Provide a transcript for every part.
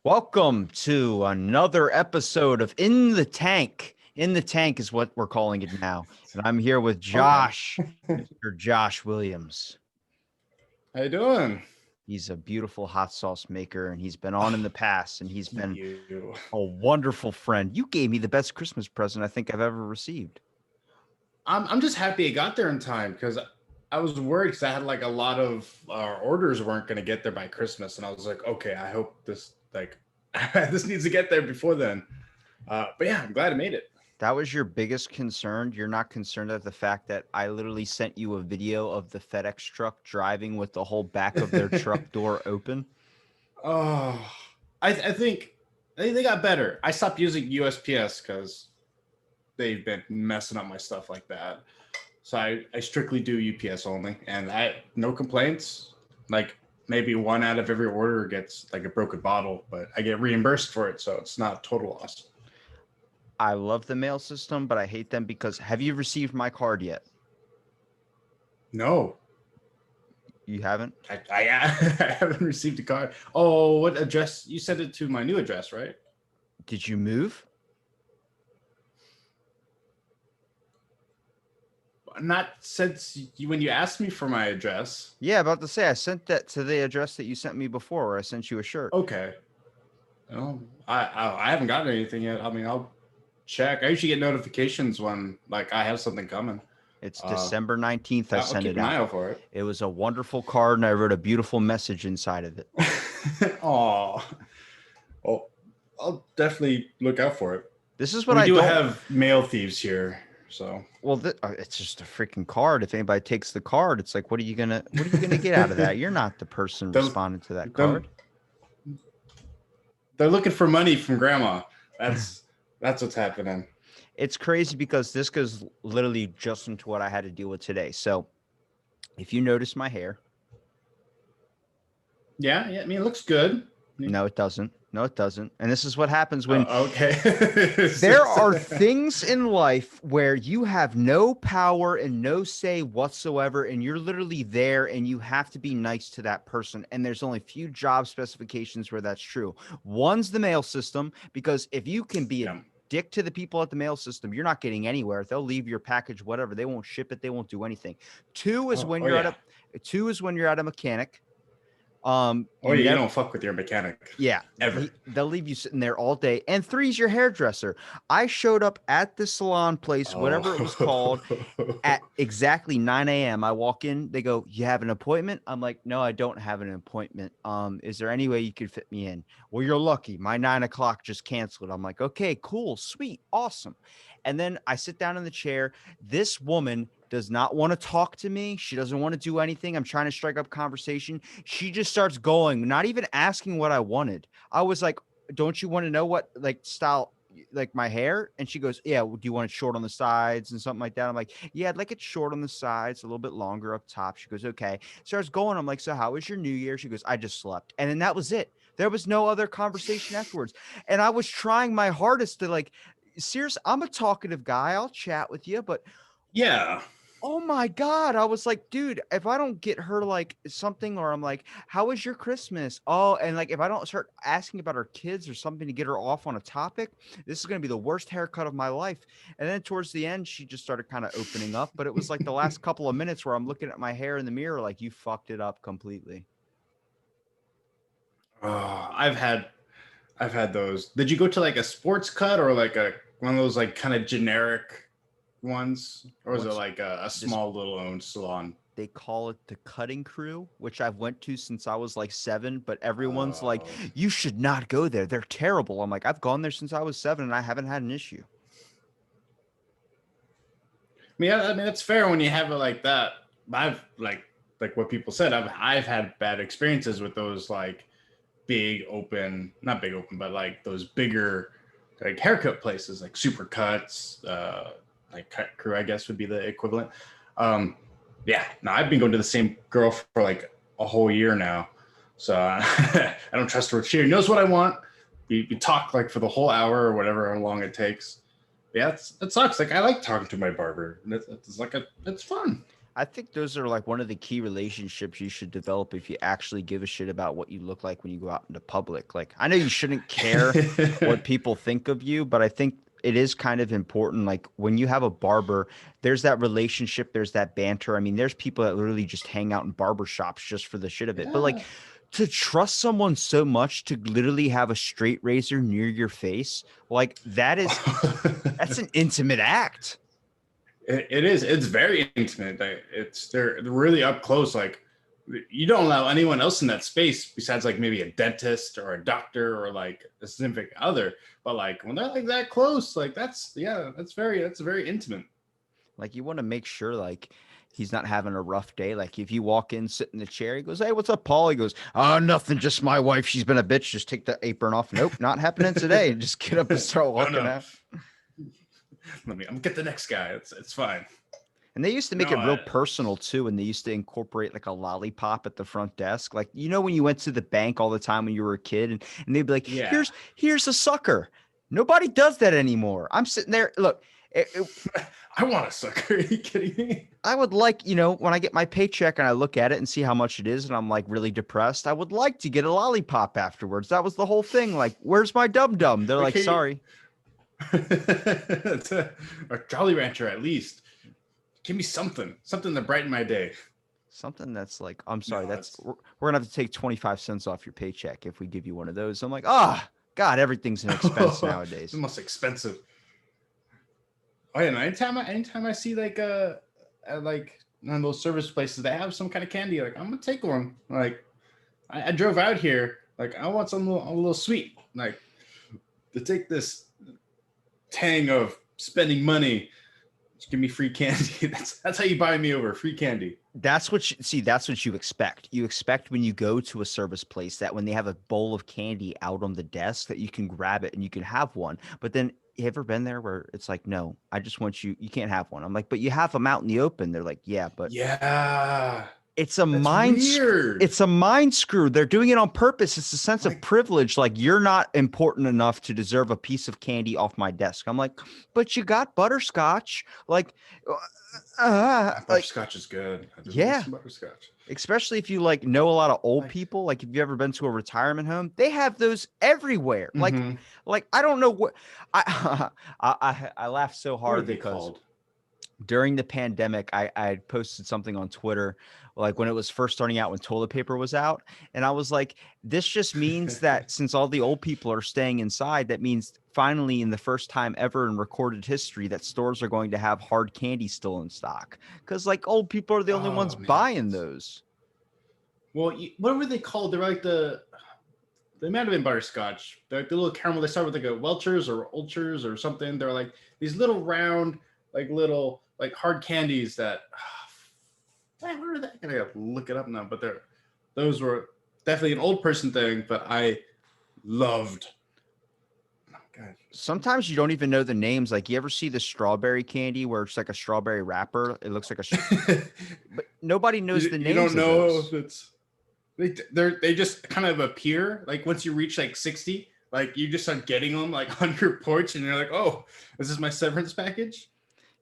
Welcome to another episode of In the Tank. In the Tank is what we're calling it now. And I'm here with Okay. Josh, Mr. Josh Williams. How you doing? He's a beautiful hot sauce maker, and he's been on in the past, and he's been You. a wonderful friend. You gave me the best Christmas present I think I've ever received. I'm just happy it got there in time because I was worried because I had like a lot of our orders weren't going to get there by Christmas, and I was like, okay, I hope this this needs to get there before then. But yeah, I'm glad I made it. That was your biggest concern. You're not concerned at the fact that I literally sent you a video of the FedEx truck driving with the whole back of their truck door open. Oh, I think they got better. I stopped using USPS because they've been messing up my stuff like that. So I strictly do UPS only, and I no complaints. Like maybe one out of every order gets like a broken bottle, but I get reimbursed for it, so it's not total loss. I love the mail system, but I hate them because have you received my card yet? No, You haven't? I I haven't received a card. Oh, what address? You sent it to my new address, right? Did you move? Not since when you asked me for my address. Yeah, about to say I sent that to the address that you sent me before where I sent you a shirt. Okay. No, I haven't gotten anything yet. I mean, I'll check. I usually get notifications when like I have something coming. It's Uh, December 19th. I I'll sent keep it an eye out. out for it. It was a wonderful card and I wrote a beautiful message inside of it. Oh, well, I'll definitely look out for it. This is what We I do don't. have mail thieves here, so Well, it's just a freaking card. If anybody takes the card, it's like, what are you gonna get out of that? You're not the person them, responding to that them, card. they're looking for money from grandma. That's what's happening. It's crazy because this goes literally just into what I had to deal with today. So if you notice my hair, Yeah. I mean, it looks good. no, it doesn't. No, it doesn't. And this is what happens when Okay. there are things in life where you have no power and no say whatsoever, and you're literally there and you have to be nice to that person. And there's only few job specifications where that's true. One's the mail system, because if you can be a Yeah. dick to the people at the mail system, you're not getting anywhere. They'll leave your package, whatever. They won't ship it. They won't do anything. Two is when Oh you're at yeah. a mechanic. Oh You yeah. You never don't fuck with your mechanic Yeah, ever. they'll leave you sitting there all day. And three's your hairdresser. I showed up at the salon place, whatever it was called, Oh. at exactly 9 a.m. I walk in, they go, "You have an appointment?" I'm like, "No, I don't have an appointment. Is there any way you could fit me in?" "Well, you're lucky. My 9 o'clock just canceled." I'm like, "Okay, cool, sweet, awesome." And then I sit down in the chair. This woman does not want to talk to me. She doesn't want to do anything. I'm trying to strike up conversation. She just starts going, not even asking what I wanted. I was like, "Don't you want to know what like style like my hair?" And she goes, "Yeah, do you want it short on the sides and something like that?" I'm like, "Yeah, I'd like it short on the sides, a little bit longer up top." She goes, "Okay." Starts going. I'm like, "So how was your New Year?" She goes, "I just slept." And then that was it. There was no other conversation afterwards. And I was trying my hardest to like, seriously, I'm a talkative guy. I'll chat with you, but Yeah. oh my God. I was like, dude, if I don't get her like something, or I'm like, "How was your Christmas?" Oh, and like if I don't start asking about her kids or something to get her off on a topic, this is going to be the worst haircut of my life. And then towards the end, she just started kind of opening up. But it was like the last couple of minutes where I'm looking at my hair in the mirror, like, you fucked it up completely. Oh, I've had those. Did you go to like a sports cut or like a one of those like kind of generic ones, or was it What's like a this? small little owned salon? They call it the cutting crew, which I've went to since I was like 7, but everyone's like, Oh, "You should not go there. They're terrible." I'm like, "I've gone there since I was 7 and I haven't had an issue." I mean that's fair when you have it like that. I've like what people said. I've had bad experiences with those like big open, not big open, but like those bigger like haircut places, like Supercuts, like Cut Crew, I guess would be the equivalent. Um, yeah, no, I've been going to the same girl for like a whole year now, so I don't trust her. She knows what I want. We talk like for the whole hour or whatever how long it takes. Yeah, it sucks. Like I like talking to my barber. It's like it's fun. I think those are like one of the key relationships you should develop if you actually give a shit about what you look like when you go out into public. Like, I know you shouldn't care what people think of you, but I think it is kind of important. Like, when you have a barber, there's that relationship, there's that banter. I mean, there's people that literally just hang out in barber shops just for the shit of it. But like, Yeah. to trust someone so much to literally have a straight razor near your face, like that's an intimate act. It is. It's very intimate. They're really up close. Like you don't allow anyone else in that space besides like maybe a dentist or a doctor or like a significant other. But like when they're like that close, like that's very intimate. Like, you want to make sure like he's not having a rough day. Like, if you walk in, sit in the chair, he goes, "Hey, what's up, Paul?" He goes, "Oh, nothing, just my wife. She's been a bitch. Just take the apron off." Nope, not happening today. And just get up and start Oh walking no. out. I'm get the next guy. It's fine. And they used to make No, it real personal too, and they used to incorporate like a lollipop at the front desk. Like, when you went to the bank all the time when you were a kid, and they'd be like, yeah. "Here's a sucker." Nobody does that anymore. I'm sitting there. Look, I want a sucker. Are you kidding me? I would like, when I get my paycheck and I look at it and see how much it is, and I'm like really depressed, I would like to get a lollipop afterwards. That was the whole thing. Like, where's my dum dum? They're like, Okay. "Sorry." It's a Jolly Rancher at least. Give me something to brighten my day. Something that's like, "I'm sorry, No, it's we're gonna have to take 25 cents off your paycheck if we give you one of those." I'm like, God, everything's an expense the nowadays. most expensive. Oh yeah, no, anytime I see like at like one of those service places, they have some kind of candy. Like I'm gonna take one. Like I drove out here. Like I want a little sweet. Like to take this tang of spending money. Just give me free candy. That's how you buy me over. Free candy. That's what that's what you expect. You expect when you go to a service place that when they have a bowl of candy out on the desk that you can grab it and you can have one. But then, you ever been there where it's like, "No, I just want you can't have one." I'm like, "But you have them out in the open." They're like, "Yeah, but Yeah, it's a that's mind weird. it's a mind screw. They're doing it on purpose. It's a sense of Like, privilege. Like, you're not important enough to deserve a piece of candy off my desk." I'm like, "But you got butterscotch." Like, like, butterscotch is good. I do love yeah. some butterscotch. Especially if you like know a lot of old Like, people. Like, if you ever been to a retirement home, they have those everywhere. mm-hmm. Like, I don't know what I I laughed so What are hard they because called? during the pandemic, I had posted something on Twitter, like when it was first starting out, when toilet paper was out. And I was like, this just means that since all the old people are staying inside, that means finally, in the first time ever in recorded history, that stores are going to have hard candy still in stock. Because like, old people are the only ones Oh man. buying those. Well, what were they called? They're like they might have been butterscotch. They're like the little caramel. They start with like a Welchers or Ulchers or something. They're like these little round, like little like hard candies that. Man, where are they? I gotta look it up now. But those were definitely an old person thing. But I loved. Oh, God. Sometimes you don't even know the names. Like, you ever see the strawberry candy where it's like a strawberry wrapper? It looks like but nobody knows the You don't names of know those. if it's they just kind of appear like once you reach like 60, like you just start getting them like on your porch and you're like, oh, is this my severance package?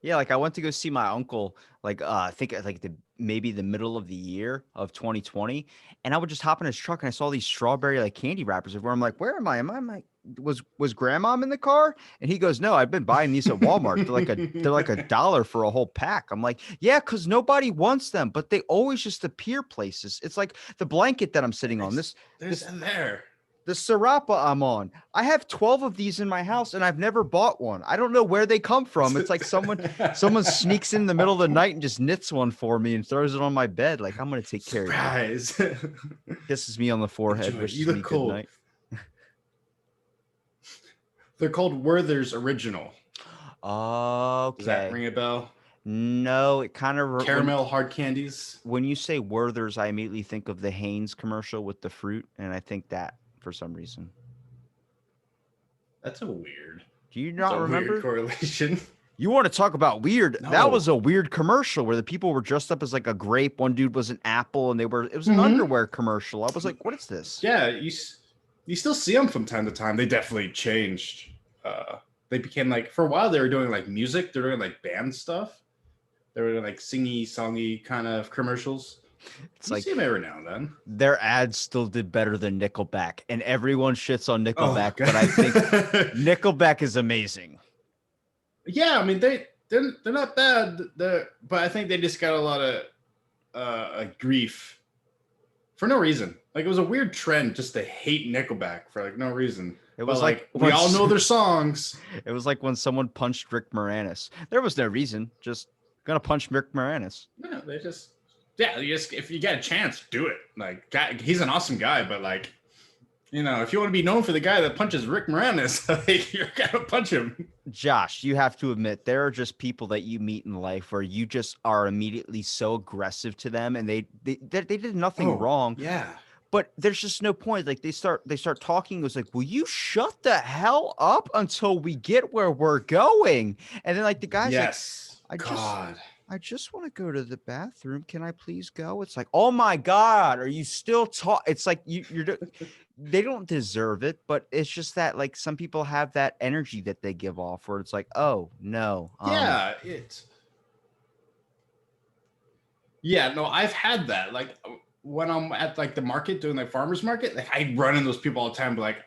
Yeah, like I went to go see my uncle, like I think at like maybe the middle of the year of 2020, and I would just hop in his truck and I saw these strawberry like candy wrappers everywhere. I'm like, "Where am I? Am I? Am I was grandmom in the car?" And he goes, "No, I've been buying these at Walmart. They're like a dollar for a whole pack." I'm like, "Yeah, because nobody wants them, but they always just appear places. It's like the blanket that I'm sitting on. There's This in there. the Serapa I'm on. I have 12 of these in my house and I've never bought one. I don't know where they come from. It's like someone sneaks in the middle of the night and just knits one for me and throws it on my bed. Like, "I'm gonna take care of you." Surprise. Kisses me on the forehead, Enjoy it. You wishes me look good cold. night. They're called Werther's Original. Does that Okay. ring a bell? No, it kind of Caramel hard candies. when you say Werther's, I immediately think of the Hanes commercial with the fruit, and I think that for some reason. That's a weird. Do you That's not a weird remember? correlation. You want to talk about weird? That was No. a weird commercial where the people were dressed up as like a grape. One dude was an apple, and it was an Mm-hmm. underwear commercial. I was like, "What is this?" Yeah, you still see them from time to time. They definitely changed. They became like for a while they were doing like music. They're doing like band stuff. They were like singy, songy kind of commercials. It's You like see them every now and then. their ads still did better than Nickelback, and everyone shits on Oh, Nickelback, but I think God. Nickelback is amazing. Yeah, I mean they're not bad. But I think they just got a lot of grief for no reason. Like it was a weird trend just to hate Nickelback for like no reason. It But was like like we all once know their songs. it was like when someone punched Rick Moranis. There was no reason, just gonna punch Rick Moranis. No, they just you just if you get a chance, do it. Like he's an awesome guy, but like if you want to be known for the guy that punches Rick Moranis, like you're gonna punch him. Josh, you have to admit there are just people that you meet in life where you just are immediately so aggressive to them, and they did nothing Oh wrong, yeah, but there's just no point. Like they start talking. It was like, will you shut the hell up until we get where we're going? And then like the guy's like, yes, I just God, I just want to go to the bathroom. Can I please go? It's like, oh my God, are you still talking? It's like they don't deserve it, but it's just that like some people have that energy that they give off where it's like, oh no. yeah, no, I've had that. Like when I'm at like the market doing like farmers market, like I run into those people all the time. But like,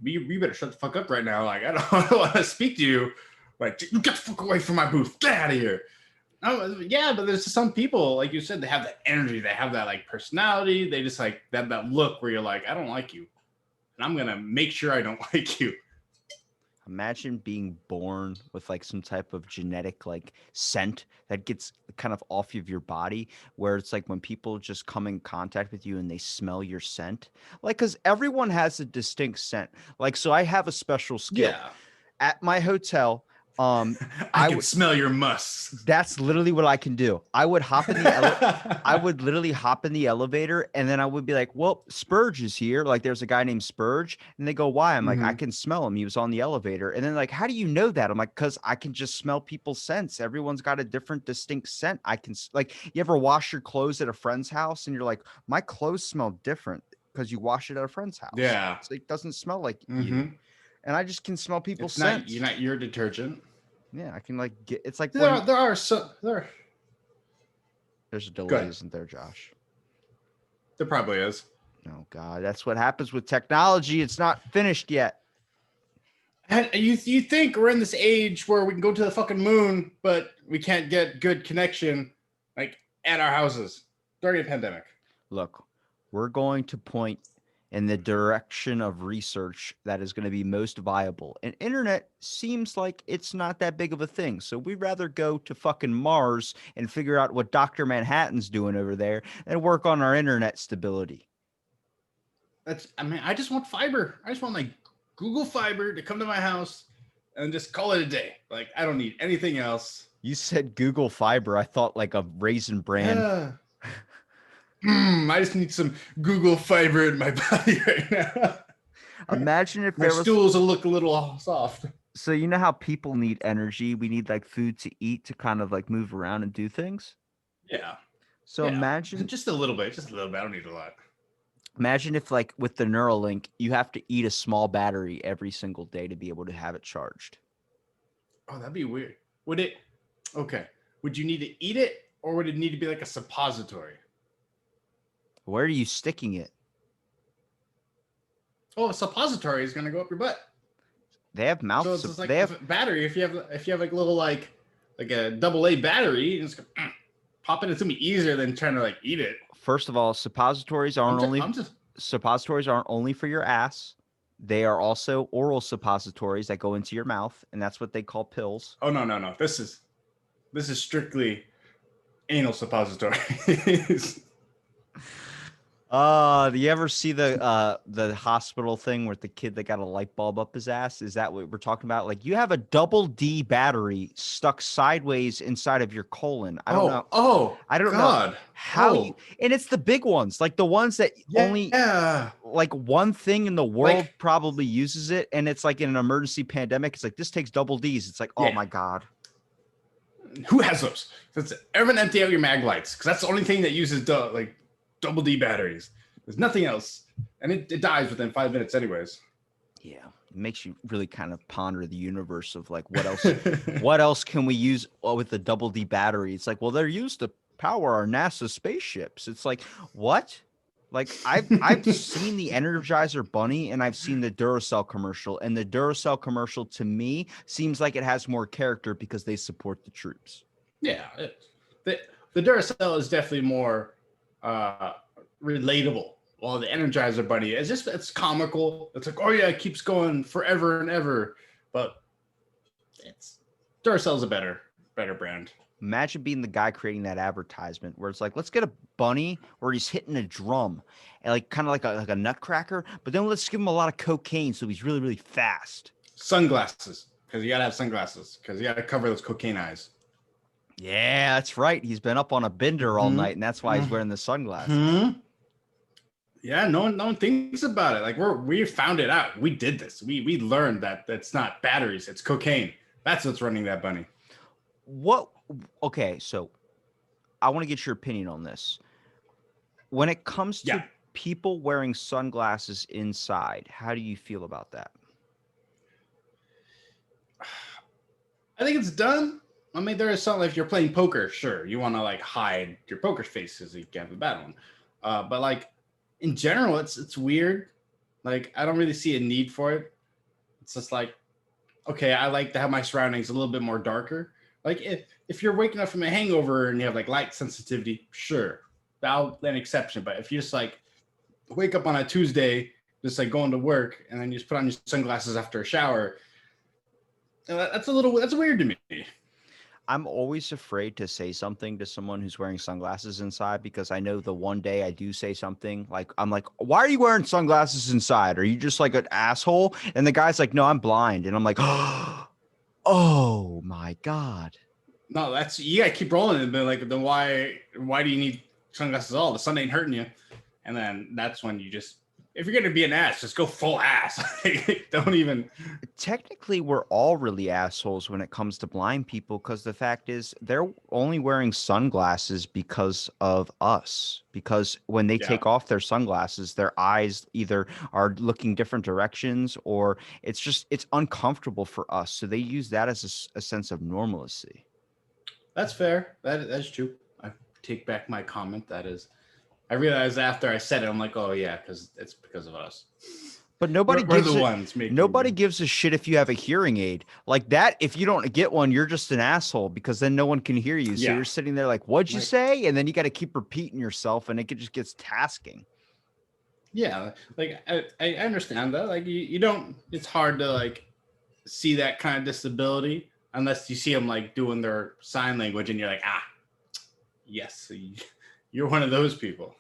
we better shut the fuck up right now. Like I don't want to speak to you. Like you get the fuck away from my booth. Get out of here. Oh, yeah, but there's some people, like you said, they have that energy, they have that like personality, they just like that look where you're like, I don't like you, and I'm gonna make sure I don't like you. Imagine being born with like some type of genetic like scent that gets kind of off of your body, where it's like when people just come in contact with you and they smell your scent, like because everyone has a distinct scent. Like, so I have a special skill Yeah, at my hotel. I I can would smell your musk. That's literally what I can do. I would literally hop in the elevator and then I would be like, well, Spurge is here. Like there's a guy named Spurge. And they go, why? I'm like, I Mhm. can smell him. He was on the elevator. And then like, how do you know that? I'm like, because I can just smell people's scents. Everyone's got a different distinct scent. Like, you ever wash your clothes at a friend's house and you're like, my clothes smell different because you wash it at a friend's house. Yeah. It's like, doesn't smell like you. Mm-hmm. And I just can smell people's It's not scents. you're not your detergent. Yeah. I can like it's like There when are, there are some there there's a delay, good. isn't there, Josh? There probably is. Oh God, that's what happens with technology. It's not finished yet. And you think we're in this age where we can go to the fucking moon, but we can't get good connection like at our houses during a pandemic. Look, we're going to point in the direction of research that is going to be most viable. And internet seems like it's not that big of a thing. So we'd rather go to fucking Mars and figure out what Dr. Manhattan's doing over there and work on our internet stability. I just want fiber. I just want like Google Fiber to come to my house and just call it a day. Like I don't need anything else. You said Google Fiber. I thought like a Raisin Bran. Yeah. I just need some Google Fiber in my body right now. Imagine if My there was stools will look a little soft. so you know how people need energy? We need like food to eat to kind of like move around and do things. Yeah. So Yeah. imagine Just a little bit. Just a little bit. I don't need a lot. imagine if like with the Neuralink, you have to eat a small battery every single day to be able to have it charged. Oh, that'd be weird. Would it? Okay. Would you need to eat it, or would it need to be like a suppository? Where are you sticking it? Oh, a suppository is gonna go up your butt. They have mouth. So it's just like They have a battery. If you have like a little like a AA battery, it's gonna pop it into me easier than trying to like eat it. first of all, I'm just suppositories aren't only for your ass. They are also oral suppositories that go into your mouth, and that's what they call pills. Oh no. This is strictly anal suppositories. Do you ever see the hospital thing with the kid that got a light bulb up his ass? Is that what we're talking about? Like you have a double D battery stuck sideways inside of your colon. I don't know. Oh, I don't God. know how you, and it's the big ones, like the ones that only Yeah. like one thing in the world Like- probably uses it, and it's like in an emergency pandemic. It's like this takes double D's. It's like, oh Yeah. my God. Who has those? That's everyone empty out your mag lights because that's the only thing that uses like double D batteries. There's nothing else, and it dies within 5 minutes, anyways. Yeah, it makes you really kind of ponder the universe of like what else can we use with the double D battery? It's like, well, they're used to power our NASA spaceships. It's like, what? Like I've seen the Energizer Bunny and I've seen the Duracell commercial, and the Duracell commercial to me seems like it has more character because they support the troops. Yeah, the the Duracell is definitely more uh, relatable. While the Energizer Bunny is just it's comical. It's like, oh yeah, it keeps going forever and ever. But it's Duracell's a better brand. Imagine being the guy creating that advertisement where it's like, let's get a bunny where he's hitting a drum and like kind of like a nutcracker, but then let's give him a lot of cocaine so he's really, really fast. Sunglasses, because you gotta have sunglasses because you gotta cover those cocaine eyes. Yeah, that's right. He's been up on a bender all Mm-hmm. night, and that's why he's wearing the sunglasses. Mm-hmm. Yeah, no one thinks about it. Like we found it out. We did this. We learned that that's not batteries. It's cocaine. That's what's running that bunny. What? Okay, so I want to get your opinion on this. When it comes to Yeah, people wearing sunglasses inside, how do you feel about that? I think it's done. I mean, there is something if you're playing poker, sure, you want to like hide your poker face because you can have a bad one. But like in general, it's weird. Like I don't really see a need for it. It's just like okay, I like to have my surroundings a little bit more darker. Like if you're waking up from a hangover and you have like light sensitivity, sure, that'll an exception. But if you just like wake up on a Tuesday, just like going to work, and then you just put on your sunglasses after a shower, that's weird to me. I'm always afraid to say something to someone who's wearing sunglasses inside because I know the one day I do say something like, I'm like, why are you wearing sunglasses inside? Are you just like an asshole? And the guy's like, no, I'm blind. And I'm like, oh my God. No, that's you gotta keep rolling and be like, then why do you need sunglasses at all? The sun ain't hurting you. And then that's when you just if you're gonna be an ass, just go full ass. Don't even Technically, we're all really assholes when it comes to blind people because the fact is they're only wearing sunglasses because of us. Because when they yeah. take off their sunglasses, their eyes either are looking different directions or it's uncomfortable for us. So they use that as a sense of normalcy. That's fair. That's true. I take back my comment. That is I realized after I said it, I'm like, oh yeah, because it's because of us. But We're the ones making nobody gives a shit if you have a hearing aid. Like that, if you don't get one, you're just an asshole because then no one can hear you. So yeah. you're sitting there like, what'd you Like say? And then you got to keep repeating yourself and just gets tasking. yeah, like I understand that. Like you don't it's hard to like see that kind of disability unless you see them like doing their sign language and you're like, ah, yes, you're one of those people.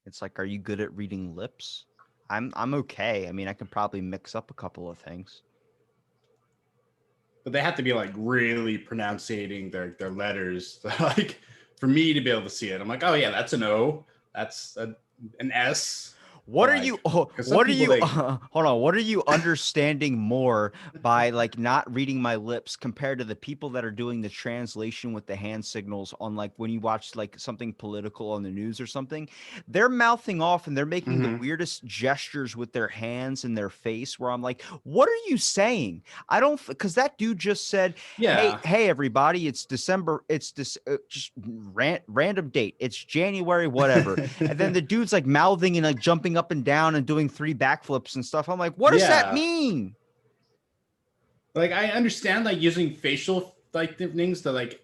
It's like, are you good at reading lips? I'm okay. I mean, I can probably mix up a couple of things. But they have to be like really pronouncing their letters. Like for me to be able to see it, I'm like, oh yeah, that's an O, that's an S. What But are like, you? Oh, because some what are people you? they Hold on. What are you understanding more by like not reading my lips compared to the people that are doing the translation with the hand signals on like when you watch like something political on the news or something? They're mouthing off and they're making the Mhm. weirdest gestures with their hands and their face. Where I'm like, what are you saying? I don't because that dude just said, "Hey, Yeah. hey, everybody! It's December. It's this just random date. It's January, whatever." And then the dude's like mouthing and like jumping up and down and doing 3 backflips and stuff. I'm like, what does that Yeah. mean? Like I understand like using facial like things to like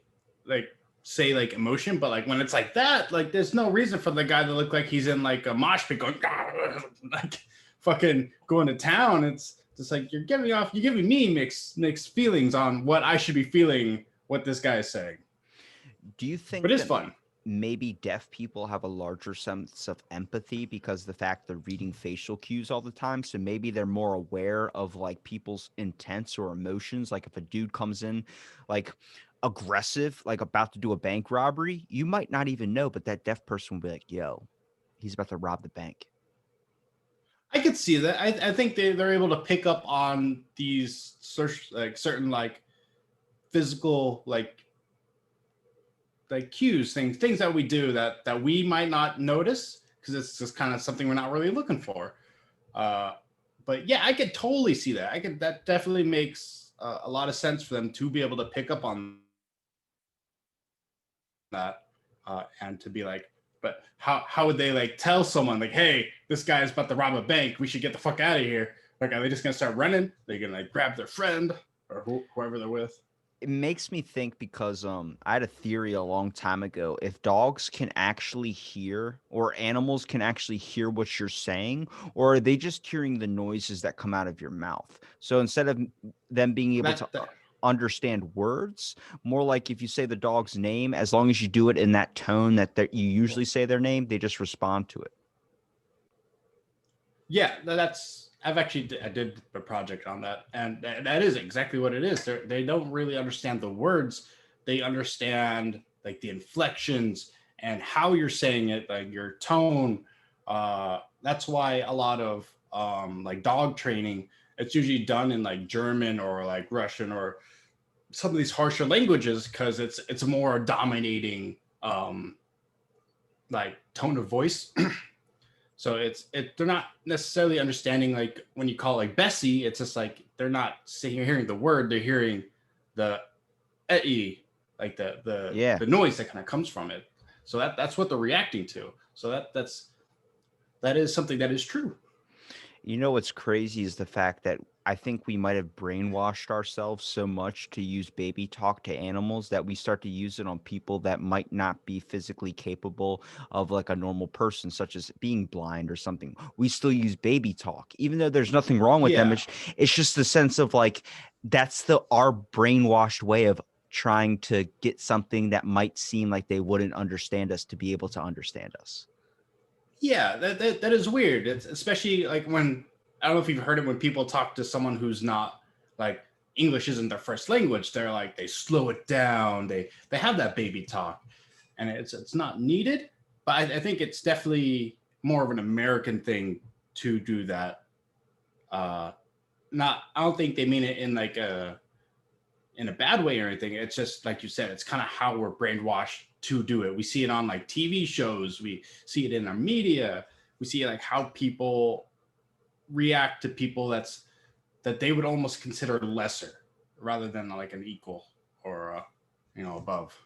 say like emotion, but like when it's like that, like there's no reason for the guy to look like he's in like a mosh pit going like fucking going to town. It's just like you're giving me mixed feelings on what I should be feeling, what this guy is saying. Do you think But it's that fun. maybe deaf people have a larger sense of empathy because the fact they're reading facial cues all the time? So maybe they're more aware of like people's intents or emotions. Like if a dude comes in like aggressive, like about to do a bank robbery, you might not even know, but that deaf person will be like, yo, he's about to rob the bank. I could see that. I think they're able to pick up on these search like certain like physical like cues, things that we do that we might not notice because it's just kind of something we're not really looking for. Uh, but yeah, I could totally see that. That definitely makes a lot of sense for them to be able to pick up on that, and to be like, but how would they like tell someone like, hey, this guy is about to rob a bank, we should get the fuck out of here? Like, are they just gonna start running? They're gonna like grab their friend or whoever they're with. It makes me think because I had a theory a long time ago. If dogs can actually hear, or animals can actually hear what you're saying, or are they just hearing the noises that come out of your mouth? So instead of them being able to That understand words, more like if you say the dog's name, as long as you do it in that tone that you usually say their name, they just respond to it. Yeah, that's I've actually I did a project on that, and that is exactly what it is. They don't really understand the words; they understand like the inflections and how you're saying it, like your tone. That's why a lot of like dog training, it's usually done in like German or like Russian or some of these harsher languages because it's a more dominating like tone of voice. So they're not necessarily understanding like when you call like Bessie, it's just like they're not sitting hearing the word, they're hearing the like Yeah. the noise that kind of comes from it. So that's what they're reacting to. So that is something that is true. You know what's crazy is the fact that I think we might have brainwashed ourselves so much to use baby talk to animals that we start to use it on people that might not be physically capable of like a normal person, such as being blind or something. We still use baby talk, even though there's nothing wrong with them. Yeah. It's just the sense of like that's the our brainwashed way of trying to get something that might seem like they wouldn't understand us to be able to understand us. Yeah, that is weird. It's especially like when I don't know if you've heard it when people talk to someone who's not like English isn't their first language. They're like they slow it down. They have that baby talk, and it's not needed. But I think it's definitely more of an American thing to do that. Uh, not I don't think they mean it in a bad way or anything. It's just like you said, it's kind of how we're brainwashed to do it. We see it on like TV shows, we see it in our media, we see like how people react to people that they would almost consider lesser rather than like an equal or above.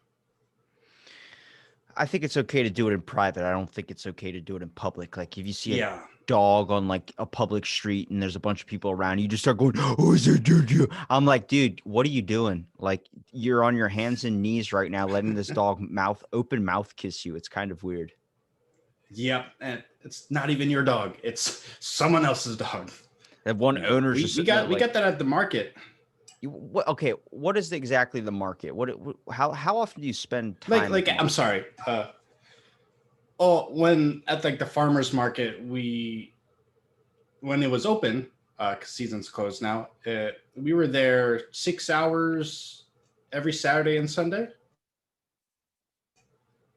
I think it's okay to do it in private. I don't think it's okay to do it in public. Like if you see a Yeah. dog on like a public street and there's a bunch of people around, you just start going, "Oh, is it dude?" I'm like, dude, what are you doing? Like you're on your hands and knees right now, letting this dog open mouth kiss you. It's kind of weird. Yep. And it's not even your dog. It's someone else's dog. That one You know, owner's we, just we sitting there got we like, got that at the market. Okay, what is exactly the market? How often do you spend time at Like the I'm market? sorry. Oh, when at like the farmers market, we when it was open, because season's closed now, we were there 6 hours every Saturday and Sunday.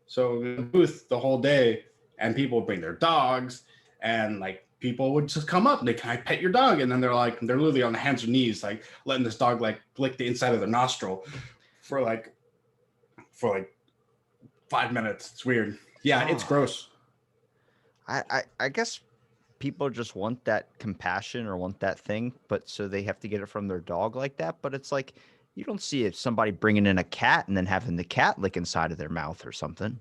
So in the booth the whole day, and people would bring their dogs, and like people would just come up and they can I pet your dog, and then they're literally on the hands and knees, like letting this dog like lick the inside of their nostril for like for like 5 minutes. It's weird. Yeah, it's Oh, gross. I guess people just want that compassion or want that thing, but so they have to get it from their dog like that. But it's like you don't see if somebody bringing in a cat and then having the cat lick inside of their mouth or something.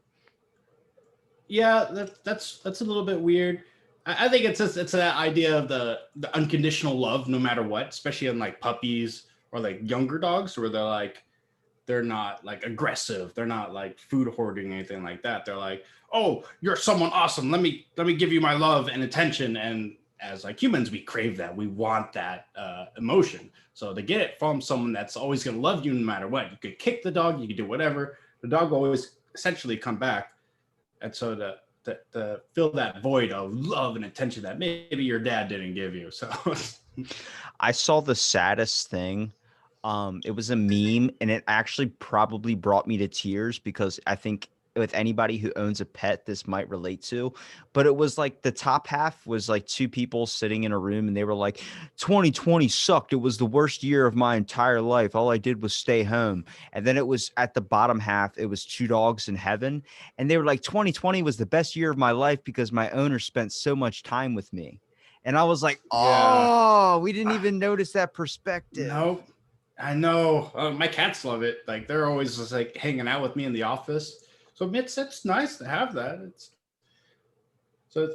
Yeah, that's a little bit weird. I think it's that idea of the unconditional love, no matter what, especially in like puppies or like younger dogs, where they're not like aggressive, they're not like food hoarding or anything like that. They're like, oh, you're someone awesome. Let me give you my love and attention. And as like humans, we crave that. We want that emotion. So to get it from someone that's always going to love you no matter what, you could kick the dog, you could do whatever. The dog will always essentially come back, and so to fill that void of love and attention that maybe your dad didn't give you. So I saw the saddest thing. It was a meme, and it actually probably brought me to tears because I think with anybody who owns a pet, this might relate to. But it was like the top half was like two people sitting in a room, and they were like, "2020 sucked. It was the worst year of my entire life. All I did was stay home." And then it was at the bottom half, it was two dogs in heaven, and they were like, "2020 was the best year of my life because my owner spent so much time with me." And I was like, Yeah. oh, we didn't Ah, even notice that perspective. nope. I know. My cats love it. Like they're always just like hanging out with me in the office. So it's nice to have that. So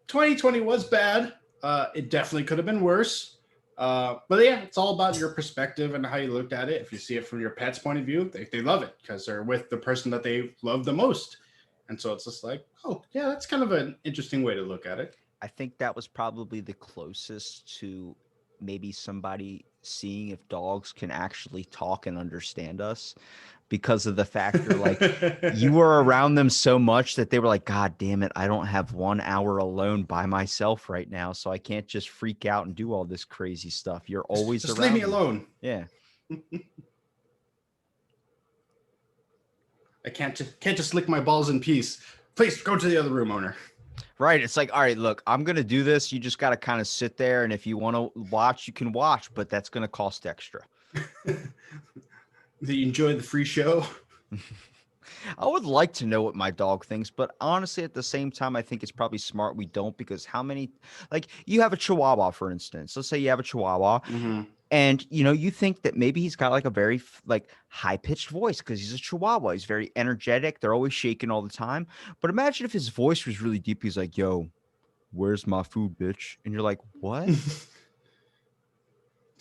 2020 was bad. It definitely could have been worse. But yeah, it's all about your perspective and how you looked at it. If you see it from your pet's point of view, they love it because they're with the person that they love the most. And so it's just like, oh, yeah, that's kind of an interesting way to look at it. I think that was probably the closest to maybe somebody seeing if dogs can actually talk and understand us because of the factor like you were around them so much that they were like, God damn it, I don't have 1 hour alone by myself right now. So I can't just freak out and do all this crazy stuff. You're always Just leave me around me. alone. Yeah. I can't just lick my balls in peace. Please go to the other room, owner. Right. It's like, all right, look, I'm going to do this. You just got to kind of sit there. And if you want to watch, you can watch, but that's going to cost extra. Do you enjoy the free show? I would like to know what my dog thinks, but honestly, at the same time, I think it's probably smart we don't because how many, like, you have a Chihuahua, for instance. Let's say you have a Chihuahua, Mm-hmm. and you think that maybe he's got like a very like high pitched voice because he's a Chihuahua. He's very energetic. They're always shaking all the time. But imagine if his voice was really deep. He's like, "Yo, where's my food, bitch?" And you're like, "What?" It's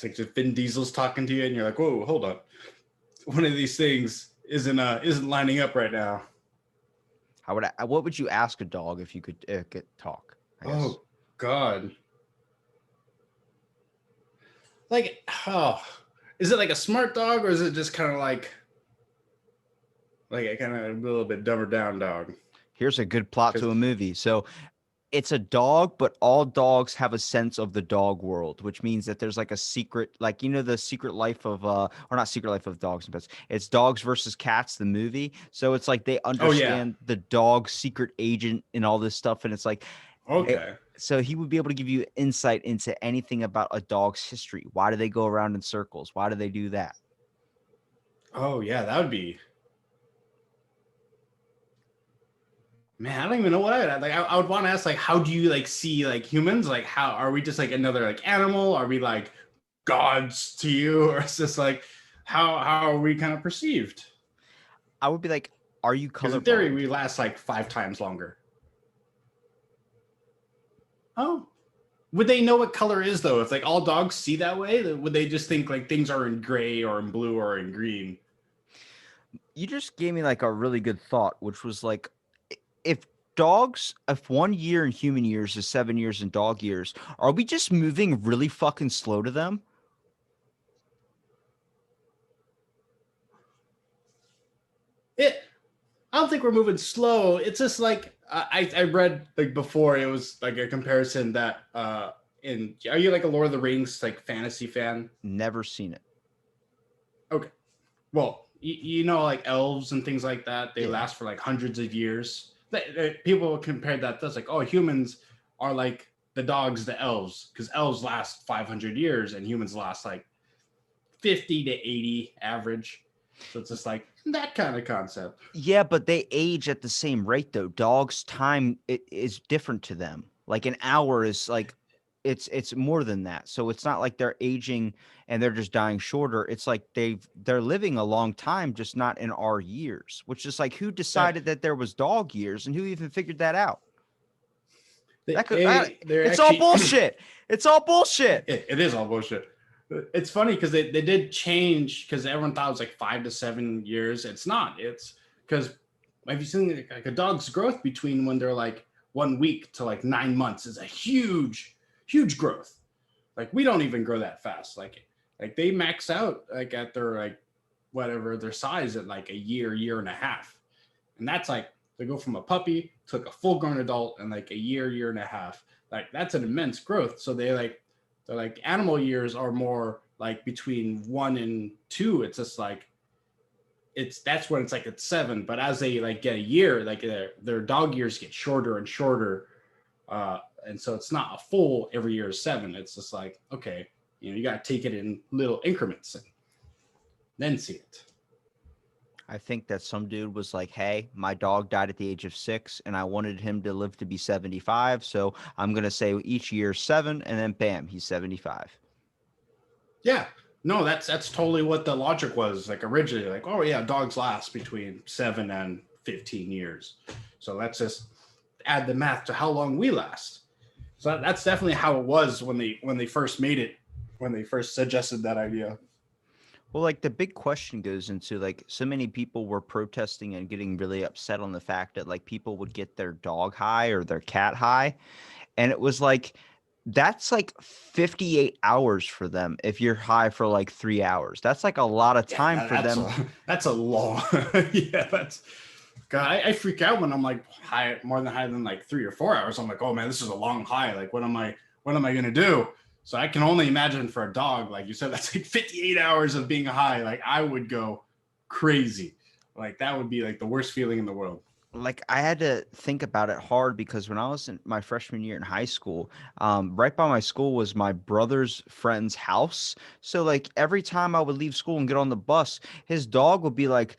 like just Vin Diesel's talking to you, and you're like, "Whoa, hold up! One of these things isn't lining up right now." How would I? What would you ask a dog if you could get talk? I guess. Oh God! Like, oh, is it like a smart dog, or is it just kind of like a kind of a little bit dumber down dog? Here's a good plot Because to a movie. So it's a dog, but all dogs have a sense of the dog world, which means that there's like a secret, like the secret life of or not secret life of dogs and pets. It's Dogs versus Cats, the movie. So it's like they oh yeah, understand the dog secret agent and all this stuff, and it's like they. okay, So he would be able to give you insight into anything about a dog's history. Why do they go around in circles? Why do they do that? oh yeah, that would be. Man, I don't even know what I like. I would want to ask, like, how do you like see like humans? Like, how are we just like another like animal? Are we like gods to you, or it's just like how are we kind of perceived? I would be like, "Are you Because in theory, colorblind?" we last like 5 times longer. Oh, would they know what color is though? If like all dogs see that way, would they just think like things are in gray or in blue or in green? You just gave me like a really good thought, which was like, if dogs, if 1 year in human years is 7 years in dog years, are we just moving really fucking slow to them? It. I don't think we're moving slow. It's just like I read like before. It was like a comparison that in are you like a Lord of the Rings like fantasy fan? Never seen it. Okay, well you know like elves and things like that. They Yeah. last for like hundreds of years. People compared that. That's like, oh, humans are like the dogs, the elves, because elves last 500 years and humans last like 50 to 80 average. So it's just like that kind of concept. Yeah, but they age at the same rate though. Dogs' time is different to them. Like an hour is like it's more than that. So it's not like they're aging and they're just dying shorter. It's like they're living a long time, just not in our years. Which is like who That decided that there was dog years and who even figured that out? That could they're it's all actually bullshit. It's all bullshit. it is all bullshit. It's funny because they did change because everyone thought it was like 5 to 7 years. It's not. It's because have you seen like a dog's growth between when they're like 1 week to like 9 months is a huge growth. Like we don't even grow that fast. Like they max out like at their like whatever their size at like a year and a half, and that's like they go from a puppy to like a full grown adult in like a year and a half. Like that's an immense growth. So they're like animal years are more like between 1 and 2. It's just like that's when it's like it's 7. But as they like get a year, like their dog years get shorter and shorter. And so it's not a full every year is 7. It's just like, okay, you got to take it in little increments and then see it. I think that some dude was like, "Hey, my dog died at the age of 6, and I wanted him to live to be 75. So I'm gonna say each year 7, and then bam, he's 75." Yeah. No, that's totally what the logic was. Like originally, like, oh yeah, dogs last between 7 and 15 years. So let's just add the math to how long we last. So that's definitely how it was when they first made it, when they first suggested that idea. Well, like the big question goes into like so many people were protesting and getting really upset on the fact that like people would get their dog high or their cat high. And it was like, that's like 58 hours for them if you're high for like 3 hours. That's like a lot of Yeah, time for them. that's a long. Yeah, that's God. I freak out when I'm like high, more than high than like 3 or 4 hours. I'm like, oh man, this is a long high. Like, what am I gonna do? So I can only imagine for a dog, like you said, that's like 58 hours of being high. Like I would go crazy. Like that would be like the worst feeling in the world. Like I had to think about it hard because when I was in my freshman year in high school, right by my school was my brother's friend's house. So like every time I would leave school and get on the bus, his dog would be like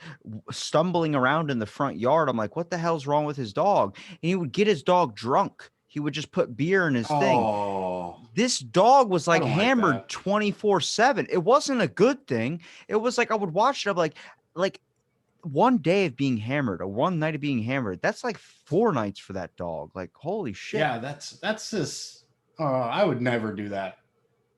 stumbling around in the front yard. I'm like, what the hell's wrong with his dog? And he would get his dog drunk. He would just put beer in his thing. Oh, This dog was I like don't like hammered that. 24/7. It wasn't a good thing. It was like I would watch it. I'm like one day of being hammered or one night of being hammered, that's like 4 nights for that dog. Like, holy shit. Yeah, that's just. I would never do that.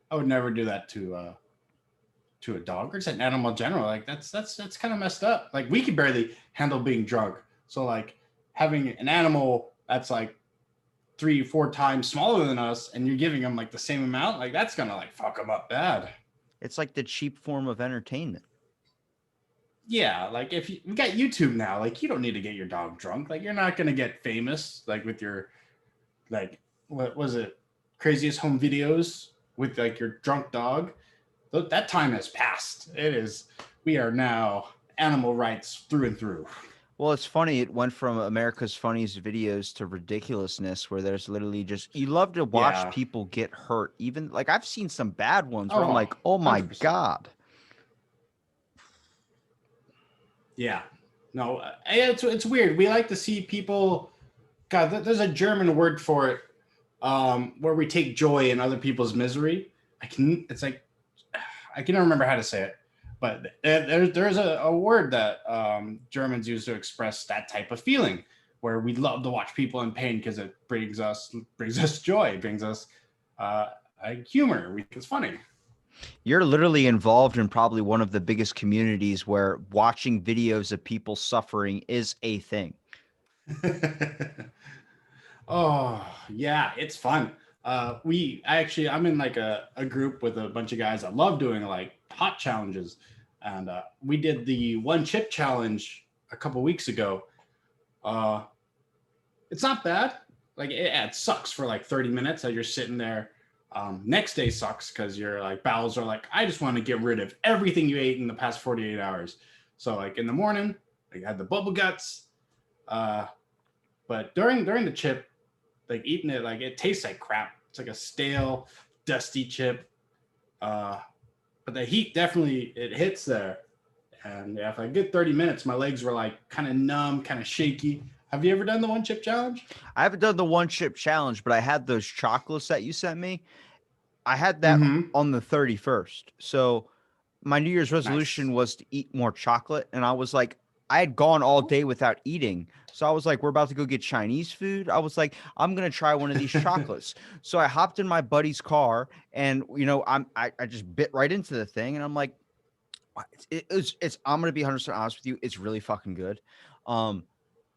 I would never do that to a dog or just an animal in general. Like that's kind of messed up. Like we could barely handle being drunk. So like having an animal that's like 3, 4 times smaller than us, and you're giving them like the same amount, like that's gonna like fuck them up bad. It's like the cheap form of entertainment. Yeah, like if you got YouTube now, like you don't need to get your dog drunk. Like you're not gonna get famous like with your like what was it, craziest home videos with like your drunk dog. That time has passed. It is. We are now animal rights through and through. Well, it's funny. It went from America's funniest videos to ridiculousness, where there's literally just, you love to watch Yeah. people get hurt. Even like I've seen some bad ones where I'm Oh, like, oh my 100%. God. Yeah. No, it's weird. We like to see people. God, there's a German word for it, where we take joy in other people's misery. I can. It's like I can never remember how to say it, but there's a word that Germans use to express that type of feeling, where we love to watch people in pain because it brings us joy, brings us uh, humor. It's funny. You're literally involved in probably one of the biggest communities where watching videos of people suffering is a thing. Oh yeah, it's fun. I'm in like a group with a bunch of guys that love doing like hot challenges, and we did the one chip challenge a couple weeks ago. Uh, it's not bad. Like it sucks for like 30 minutes as you're sitting there. Next day sucks because your like bowels are like, I just want to get rid of everything you ate in the past 48 hours. So like in the morning, like, I had the bubble guts. Uh, but during the chip, like eating it, like it tastes like crap. It's like a stale, dusty chip. Uh, but the heat definitely it hits there. And yeah, for a good 30 minutes, my legs were like kind of numb, kind of shaky. Have you ever done the one chip challenge? I haven't done the one chip challenge, but I had those chocolates that you sent me. I had that Mm-hmm. on the 31st. So my New Year's Nice. resolution was to eat more chocolate. And I was like, I had gone all day without eating. So I was like, we're about to go get Chinese food. I was like, I'm gonna try one of these chocolates. So I hopped in my buddy's car and I just bit right into the thing and I'm like, it's I'm gonna be 100% honest with you, it's really fucking good. Um,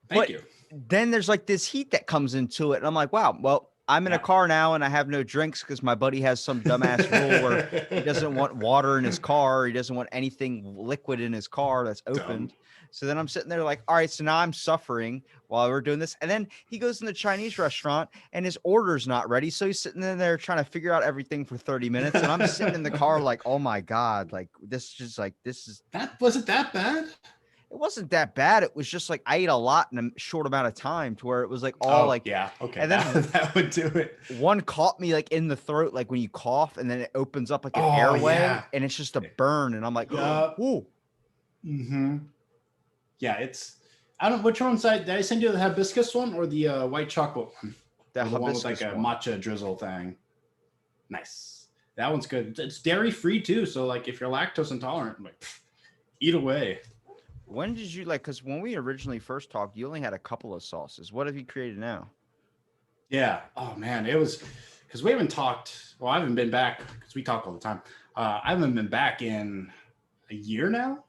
Thank but you. then there's like this heat that comes into it, and I'm like, wow, well, I'm in a Yeah. car now and I have no drinks because my buddy has some dumbass rule where he doesn't want water in his car. He doesn't want anything liquid in his car that's Dumb. opened. So then I'm sitting there like, all right, so now I'm suffering while we're doing this. And then he goes in the Chinese restaurant and his order's not ready. So he's sitting in there trying to figure out everything for 30 minutes. And I'm sitting in the car like, oh my God, like this is just like, this is That was it that bad? it wasn't that bad. It was just like I ate a lot in a short amount of time to where it was like all Oh like, yeah. Okay. and That then that would do it. one caught me like in the throat, like when you cough and then it opens up like an Oh airway yeah. and it's just a burn. And I'm like, Yup. ooh, Mm-hmm. Yeah, it's I don't which one side did I send you the hibiscus one or the white chocolate one? The Or the one with like hibiscus a one. matcha drizzle thing. Nice. That one's good. It's dairy free too, so like if you're lactose intolerant, like eat away. When did you like? Because when we originally first talked, you only had a couple of sauces. What have you created now? Yeah. Oh man, it was because we haven't talked. Well, I haven't been back because we talk all the time. I haven't been back in a year now.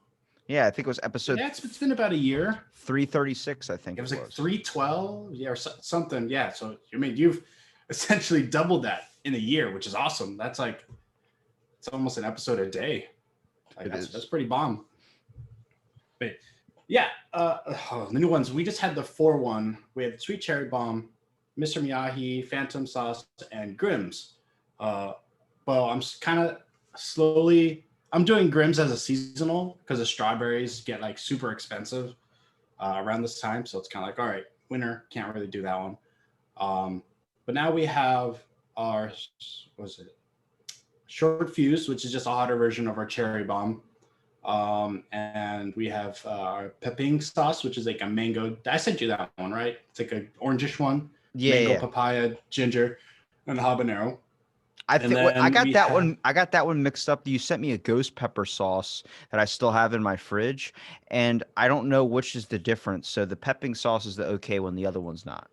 Yeah, I think it was episode Yeah, it's been about a year. 336. I think It it was like was. 312, yeah, or something. Yeah. So I mean, you've essentially doubled that in a year, which is awesome. That's like it's almost an episode a day. Like It that's is. pretty bomb. But yeah, the new ones. We just had the 4-1. We had sweet cherry bomb, Mr. Miyagi, Phantom sauce, and Grimm's. Uh, well, I'm kind of slowly. I'm doing Grimm's as a seasonal because the strawberries get like super expensive around this time. So it's kind of like, all right, winter can't really do that one. But now we have our what is it? Short fuse, which is just a hotter version of our cherry bomb. And we have our peping sauce, which is like a mango. I sent you that one, right? It's like a orangish one, Yeah, mango, yeah. papaya, ginger, and habanero. I And think what I then got we that have one. I got that one mixed up. You sent me a ghost pepper sauce that I still have in my fridge, and I don't know which is the difference. So the pepping sauce is the okay one, the other one's not.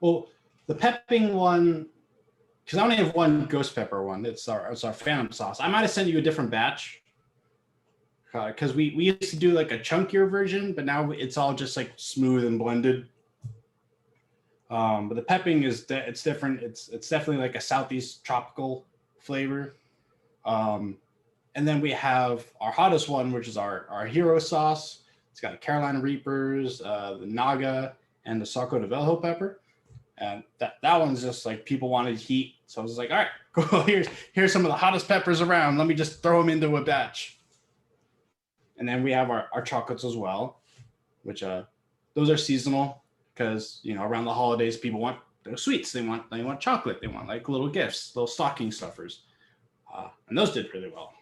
well the peping one because I only have one ghost pepper one. It's our phantom sauce. I might have sent you a different batch because we used to do like a chunkier version, but now it's all just like smooth and blended. But the pepping it's different. It's definitely like a southeast tropical flavor. Um, and then we have our hottest one, which is our hero sauce. It's got Carolina Reapers, the Naga, and the Saco de Velho pepper. And that one's just like people wanted heat, so I was like, all right, cool. Here's some of the hottest peppers around. Let me just throw them into a batch. And then we have our chocolates as well, which those are seasonal because around the holidays people want their sweets. They want chocolate. They want like little gifts, little stocking stuffers, and those did really well.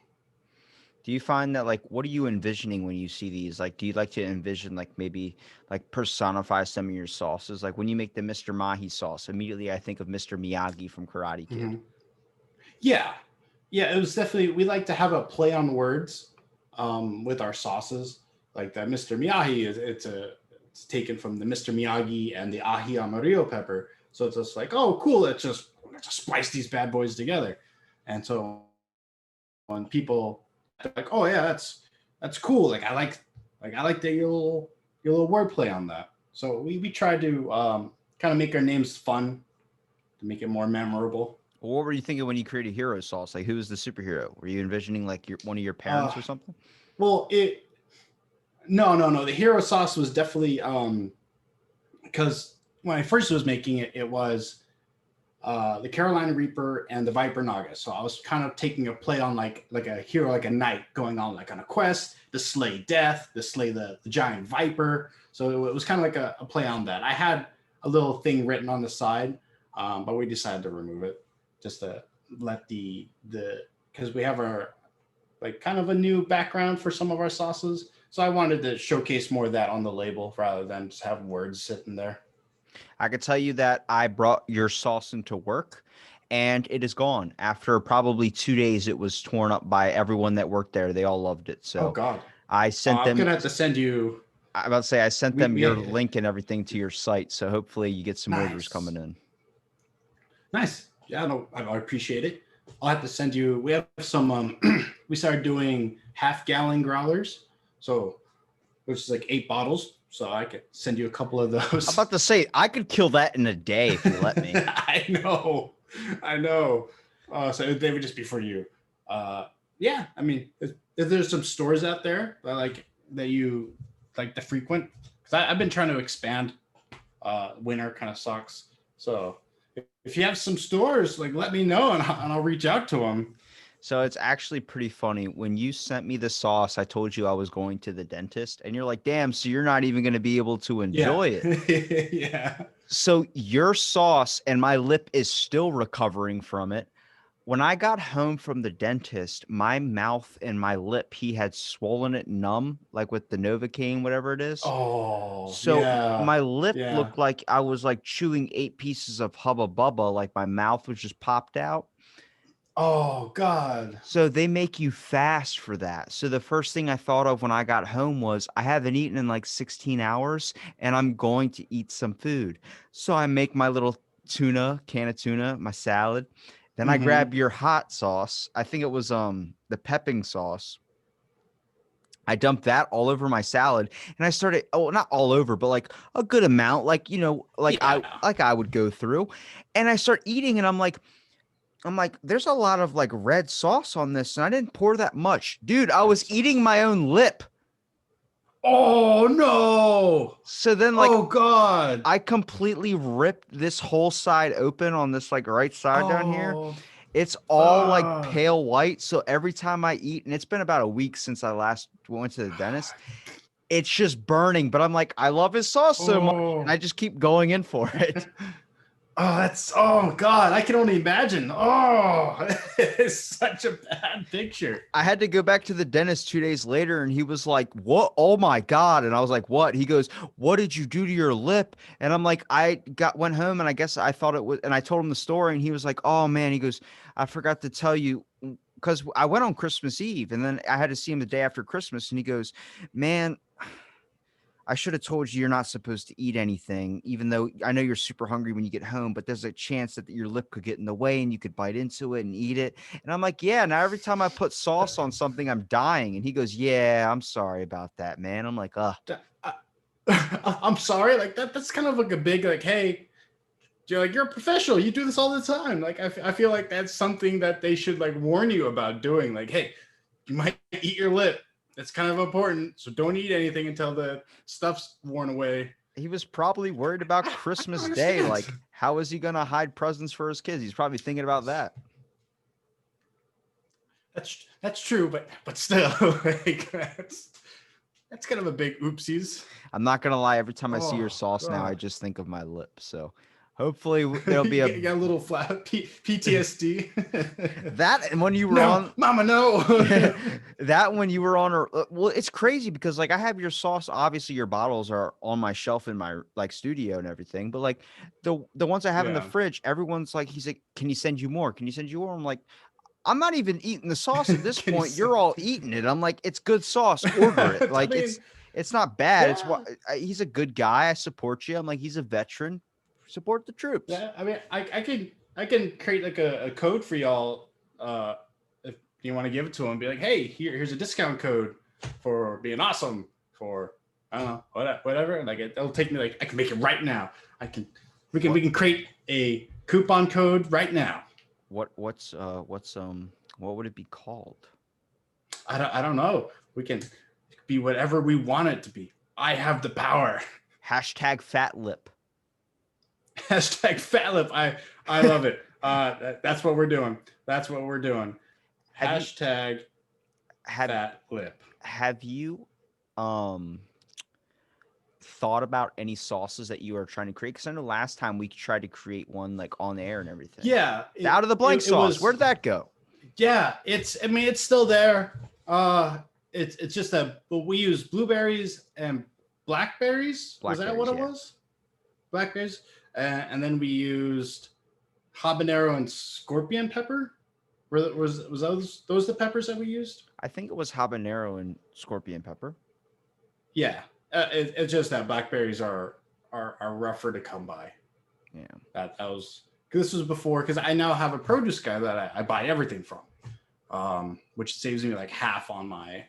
Do you find that like what are you envisioning when you see these? Like, do you like to envision like maybe like personify some of your sauces? Like when you make the Mr. Mahi sauce, immediately I think of Mr. Miyagi from Karate Kid. Mm-hmm. Yeah, yeah. It was definitely we like to have a play on words with our sauces. Like that Mr. Miyagi it's taken from the Mr. Miyagi and the aji amarillo pepper. So it's just like, oh, cool. Let's just splice these bad boys together. And so when people are like, oh yeah, that's cool. Like I like that your little wordplay on that. So we try to kind of make our names fun to make it more memorable. Well, what were you thinking when you created hero sauce? Like who was the superhero? Were you envisioning like one of your Uh, parents or something? well, it no, no, no. The hero sauce was definitely because when I first was making it, it was the Carolina Reaper and the Viper Naga. So I was kind of taking a play on like a hero, like a knight going on like on a quest to slay death, to slay the giant Viper. So it was kind of like a play on that. I had a little thing written on the side, but we decided to remove it just to let the because we have our like kind of a new background for some of our sauces. So I wanted to showcase more of that on the label rather than just have words sitting there. I could tell you that I brought your sauce into work and it is gone. After probably 2 days, it was torn up by everyone that worked there. They all loved it. Oh So God. I sent I'm them, gonna have to send you. I about to say, I sent them We your link and everything to your site. So hopefully you get some orders coming nice, in. nice. Yeah, no, I appreciate it. I'll have to send you. We have some. We started doing half-gallon growlers, so which is like 8 bottles. So I could send you a couple of I'm those. about to say, I could kill that in a day if you let me. I know, I know. So they would just be for you. Yeah, I mean, if there's some stores out there that you like to frequent, because I've been trying to expand. Winter kind of sucks. So if you have some stores, like let me know and I'll reach out to them. So it's actually pretty funny. When you sent me the sauce, I told you I was going to the dentist, and you're like, damn, so you're not even going to be able to Yeah, enjoy it. yeah. So your sauce and my lip is still recovering from it. when I got home from the dentist, my mouth and my lip, he had swollen it numb, like with the Novocaine, whatever it is. Oh, So yeah. my lip Yeah. looked like I was like chewing 8 pieces of Hubba Bubba, like my mouth was just popped out. Oh, God. So they make you fast for that. So the first thing I thought of when I got home was I haven't eaten in like 16 hours and I'm going to eat some food. So I make my little can of tuna, my salad. Then I Mm-hmm. grab your hot sauce. I think it was the pepping sauce. I dumped that all over my salad and I started, oh, not all over, but like a good amount, like, Yeah. like I would go through. And I start eating and I'm like, there's a lot of like red sauce on this, and I didn't pour that much. Dude, I Red was eating my sauce. own lip. Oh, no. So then like Oh, God. I completely ripped this whole side open on this like right side down here. Oh, It's all like uh, pale white. So every time I eat, and it's been about a week since I last went to the dentist, it's just burning. But I'm like, I love his sauce so much, and oh. I just keep going in for it. Oh, oh God, I can only imagine. Oh, it's such a bad picture. I had to go back to the dentist 2 days later and he was like, "What? Oh my God." And I was like, "What?" He goes, "What did you do to your lip?" And I'm like, went home and I guess I thought it was, and I told him the story and he was like, "Oh man." He goes, "I forgot to tell you." Because I went on Christmas Eve and then I had to see him the day after Christmas. And he goes, "Man, I should have told you you're not supposed to eat anything, even though I know you're super hungry when you get home, but there's a chance that your lip could get in the way and you could bite into it and eat it." And I'm like, "Yeah, now every time I put sauce on something, I'm dying." And he goes, "Yeah, I'm sorry about that, man." I'm like, I, I'm sorry. Like that's kind of like a big like, hey, you're a professional. You do this all the time. Like I feel like that's something that they should like warn you about doing. Like, hey, you might eat your lip. It's kind of important. So don't eat anything until the stuff's worn away. he was probably worried about I don't Christmas Day. understand. Like, how is he going to hide presents for his kids? He's probably thinking about that. That's true, but still, like that's kind of a big oopsies. I'm not going to lie. Every time I see your Oh sauce now, I God. just think of my lip. So hopefully there'll be a You got a little flat PTSD. that. And when you were No, on, mama, no. that when you were on well, it's crazy because like I have your sauce, obviously your bottles are on my shelf in my like studio and everything, but like the ones I have in the Yeah. fridge, everyone's like, he's like, "Can you send you more? Can you send you more?" I'm like, "I'm not even eating the sauce at this Can you point, say? you're all eating it." I'm like, "It's good sauce, order it." I Like mean, it's not bad. It's what yeah, he's a good guy, I support you. I'm like, he's a veteran, support the troops. yeah. I mean, I can create like a code for y'all. If you want to give it to them, be like, hey, here's a discount code for being awesome for I don't know whatever. Like it'll take me like I can make it right now. I can we What can create a coupon code right now. what would it be called? I don't know. We can be whatever we want it to be. I have the power. Hashtag fat lip. Hashtag fat lip. I love it. That's what we're doing. That's what we're doing. Have you Hashtag have fat lip. have you um thought about any sauces that you are trying to create? Because I know last time we tried to create one like on air and everything. Yeah, The out of the blank it sauce. was. Where'd that go? Yeah, it's. I mean, it's still there. It's just that, but we use blueberries and blackberries. Was that what Blackberries, it yeah. was? Blackberries, and then we used habanero and scorpion pepper. Was those the peppers that we used? I think it was habanero and scorpion pepper. Yeah, it's just that blackberries are rougher to come by. Yeah. That was this was before because I now have a produce guy that I buy everything from, which saves me like half on my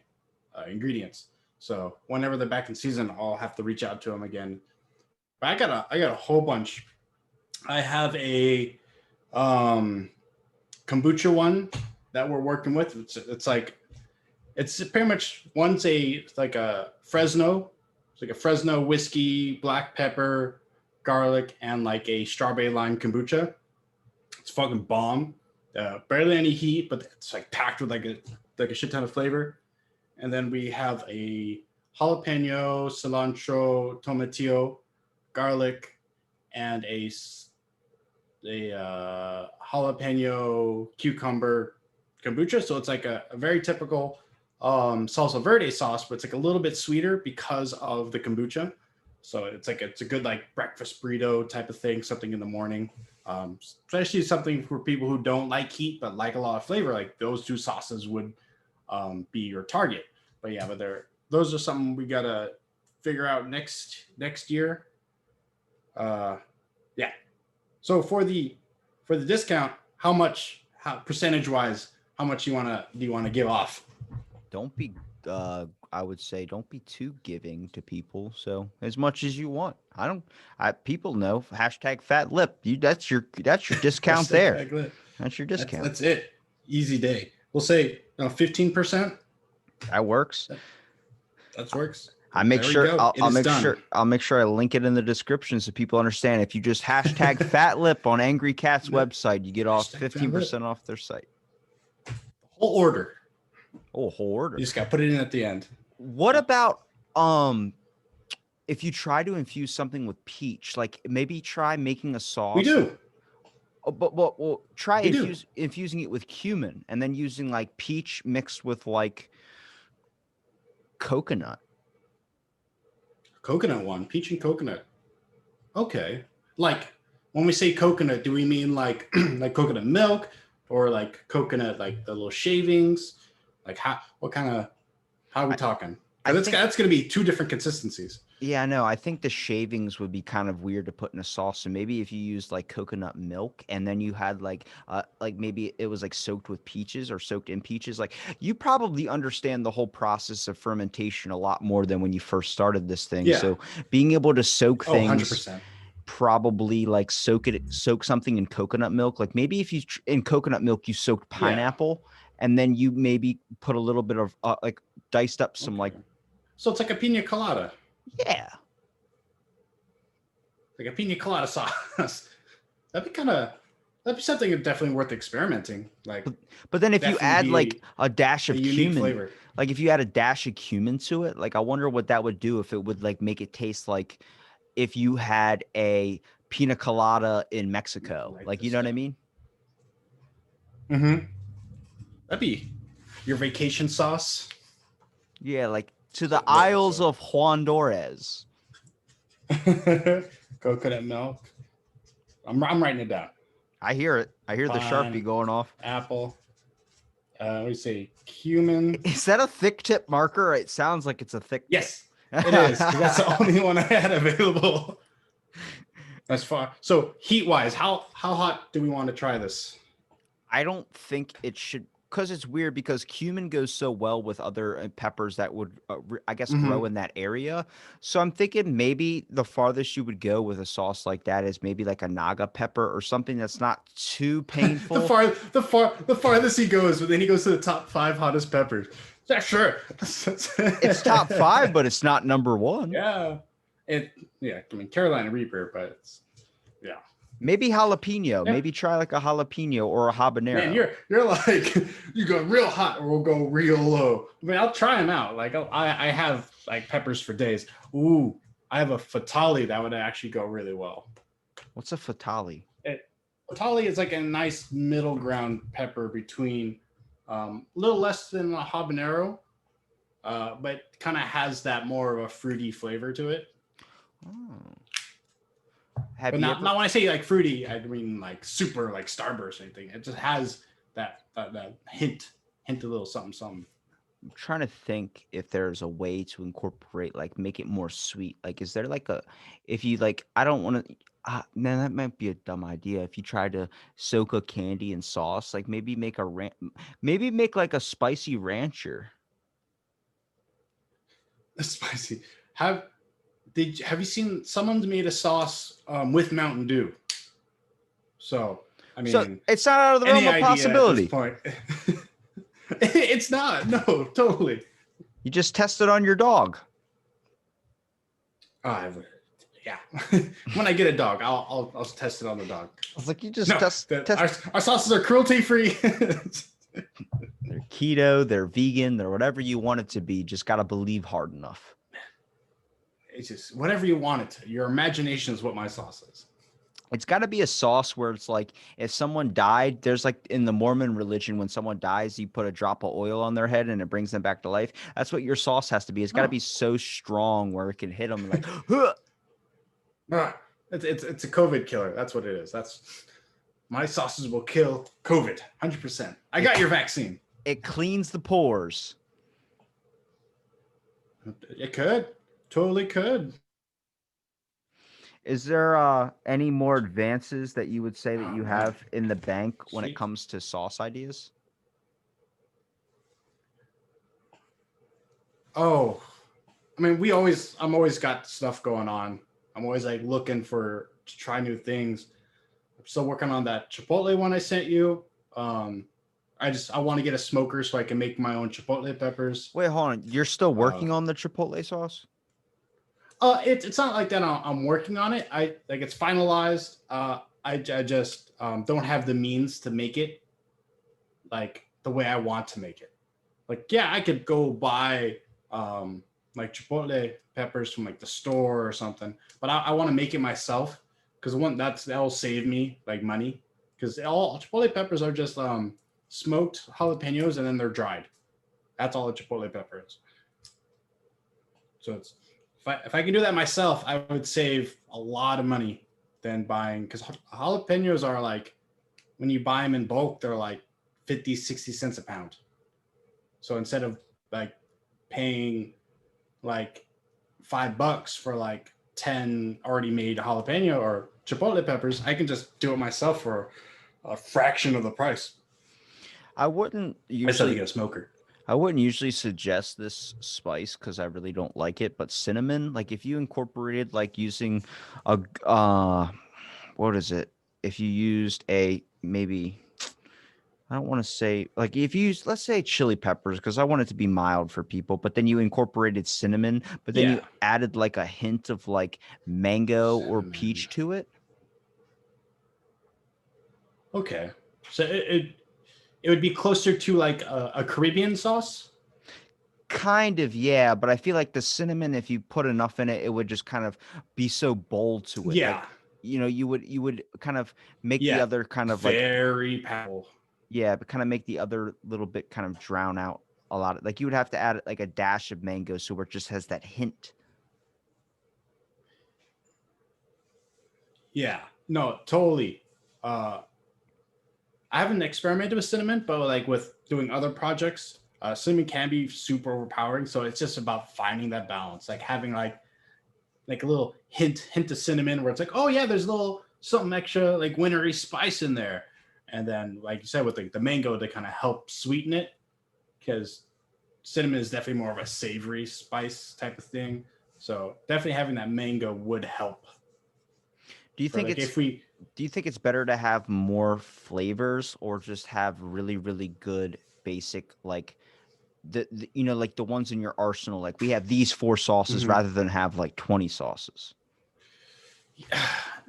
ingredients. So whenever they're back in season, I'll have to reach out to him again. But I got a whole bunch. I have a um, kombucha one that we're working with. It's like it's pretty much one's a like a Fresno, it's like a Fresno whiskey, black pepper, garlic, and like a strawberry lime kombucha. It's fucking bomb. Barely any heat, but it's like packed with like a shit ton of flavor. And then we have a jalapeno, cilantro, tomatillo, garlic, and a a jalapeno cucumber kombucha. So it's like a very typical salsa verde sauce, but it's like a little bit sweeter because of the kombucha. So it's a good like breakfast burrito type of thing, something in the morning. Especially something for people who don't like heat but like a lot of flavor. Like those two sauces would be your target. But yeah, but those are something we gotta figure out next year. Yeah. So for the discount, how percentage wise, how much do you wanna give off? Don't be I would say don't be too giving to people. So as much as you want. I don't I people know hashtag fat lip. You that's your discount there. That's your discount. That's it. Easy day. We'll say 15%. That works. That works. I make There we sure go. It is done. I'll make sure I link it in the description so people understand. If you just hashtag fat lip on Angry Cat's website, you get off Hashtag 15% off their site. Whole order. Oh, whole order. You just got to put it in at the end. What about if you try to infuse something with peach, like maybe try making a sauce? We do. Oh, but well, try infusing it with cumin and then using like peach mixed with like coconut. Coconut one, peach and coconut. Okay. Like when we say coconut, do we mean like like coconut milk or like coconut like the little shavings? Like how are we talking? Because that's going to be two different consistencies. Yeah, no, I think the shavings would be kind of weird to put in a sauce. So maybe if you used like coconut milk and then you had like maybe it was like soaked with peaches or soaked in peaches, like you probably understand the whole process of fermentation a lot more than when you first started this thing. Yeah. So being able to soak things 100%. probably like soak something in coconut milk. Like maybe if you in coconut milk you soaked pineapple and then you maybe put a little bit of like diced up some like. So it's like a pina colada. Yeah. Like a pina colada sauce. That'd be something definitely worth experimenting. Like, but then if you add like a dash of cumin, flavor. like if you add a dash of cumin to it, like I wonder what that would do if it would like make it taste like if you had a pina colada in Mexico. Like you know what I mean? Mm-hmm. That'd be your vacation sauce. Yeah, like to the Isles of Honduras. Coconut milk. I'm writing it down. I hear it. I hear the Sharpie going off. Apple. What do you say? Cumin. Is that a thick tip marker? It sounds like it's a thick. Yes, it is. That's the only one I had available. As far so heat wise, how hot do we want to try this? I don't think it should, because it's weird because cumin goes so well with other peppers that would, I guess, grow in that area. So I'm thinking maybe the farthest you would go with a sauce like that is maybe like a naga pepper or something that's not too painful. the farthest he goes, but then he goes to the top 5 hottest peppers. Yeah, sure. It's top 5, but it's not number 1. Yeah. I mean Carolina Reaper, but it's Maybe jalapeno. Yeah. Maybe try like a jalapeno or a habanero. Man, you're like you go real hot or we'll go real low. I mean, I'll try them out. Like I have like peppers for days. Ooh, I have a fatali that would actually go really well. What's a fatali? Fatali is like a nice middle ground pepper between a little less than a habanero, but kind of has that more of a fruity flavor to it. Oh. But not when I say like fruity, I mean like super like Starburst or anything. It just has that hint a little something. I'm trying to think if there's a way to incorporate, like make it more sweet. Like, is there like if you like, I don't want to, man, that might be a dumb idea. If you try to soak a candy in sauce, like maybe make like a spicy rancher. Spicy. Have you seen someone's made a sauce with Mountain Dew? So I mean, it's not out of the realm of possibility. At this point. It's not. No, totally. You just test it on your dog. Yeah. When I get a dog, I'll test it on the dog. I was like, you just test. Our sauces are cruelty free. They're keto. They're vegan. They're whatever you want it to be. Just gotta believe hard enough. It's just whatever you want it to. Your imagination is what my sauce is. It's got to be a sauce where it's like if someone died, there's like in the Mormon religion, when someone dies, you put a drop of oil on their head and it brings them back to life. That's what your sauce has to be. It's got to Oh, be so strong where it can hit them like, huh! ah, it's a COVID killer. That's what it is. That's my sauces will kill COVID 100%. I it got your vaccine. it cleans the pores. It could, totally could. Is there any more advances that you would say that Oh you man, have in the bank when it sweet. comes to sauce ideas? Oh, I mean, I'm always got stuff going on. I'm always like looking to try new things. I'm still working on that Chipotle one I sent you. Um, I want to get a smoker so I can make my own Chipotle peppers. Wait, hold on. You're still Uh, working on the Chipotle sauce? it's not like that. I'm working on it. I like it's finalized. I just don't have the means to make it like the way I want to make it. Like, yeah, I could go buy like Chipotle peppers from like the store or something, but I want to make it myself because that'll save me like money because all Chipotle peppers are just smoked jalapenos and then they're dried. That's all a Chipotle pepper is. So it's if I can do that myself, I would save a lot of money than buying because jalapenos are like when you buy them in bulk, they're like 50, 60 cents a pound. So instead of like paying like $5 for like 10 already made jalapeno or chipotle peppers, I can just do it myself for a fraction of the price. I wouldn't I still usually get a smoker. I wouldn't usually suggest this spice because I really don't like it, but cinnamon, like if you incorporated like using a what is it? If you used a maybe I don't want to say like if you use let's say chili peppers because I want it to be mild for people, but then you incorporated cinnamon, but then you Yeah. added like a hint of like mango or Cinnamon. peach to it. Okay. So it would be closer to like a Caribbean sauce. Kind of, yeah, but I feel like the cinnamon, if you put enough in it, it would just kind of be so bold to it. Like, Yeah. you would kind of make the Yeah. other kind of like, Very powerful. yeah, but kind of make the other little bit kind of drown out a lot. Like you would have to add like a dash of mango so where it just has that hint. Yeah. No, totally. Uh I haven't experimented with cinnamon, but like with doing other projects, cinnamon can be super overpowering. So it's just about finding that balance, like having like a little hint of cinnamon, where it's like, oh yeah, there's a little something extra like wintry spice in there, and then like you said with like the mango to kind of help sweeten it, because cinnamon is definitely more of a savory spice type of thing. So definitely having that mango would help. Do you For think like it's if we do you think it's better to have more flavors or just have really, really good basic like like the ones in your arsenal, like we have these four sauces Mhm. rather than have like 20 sauces?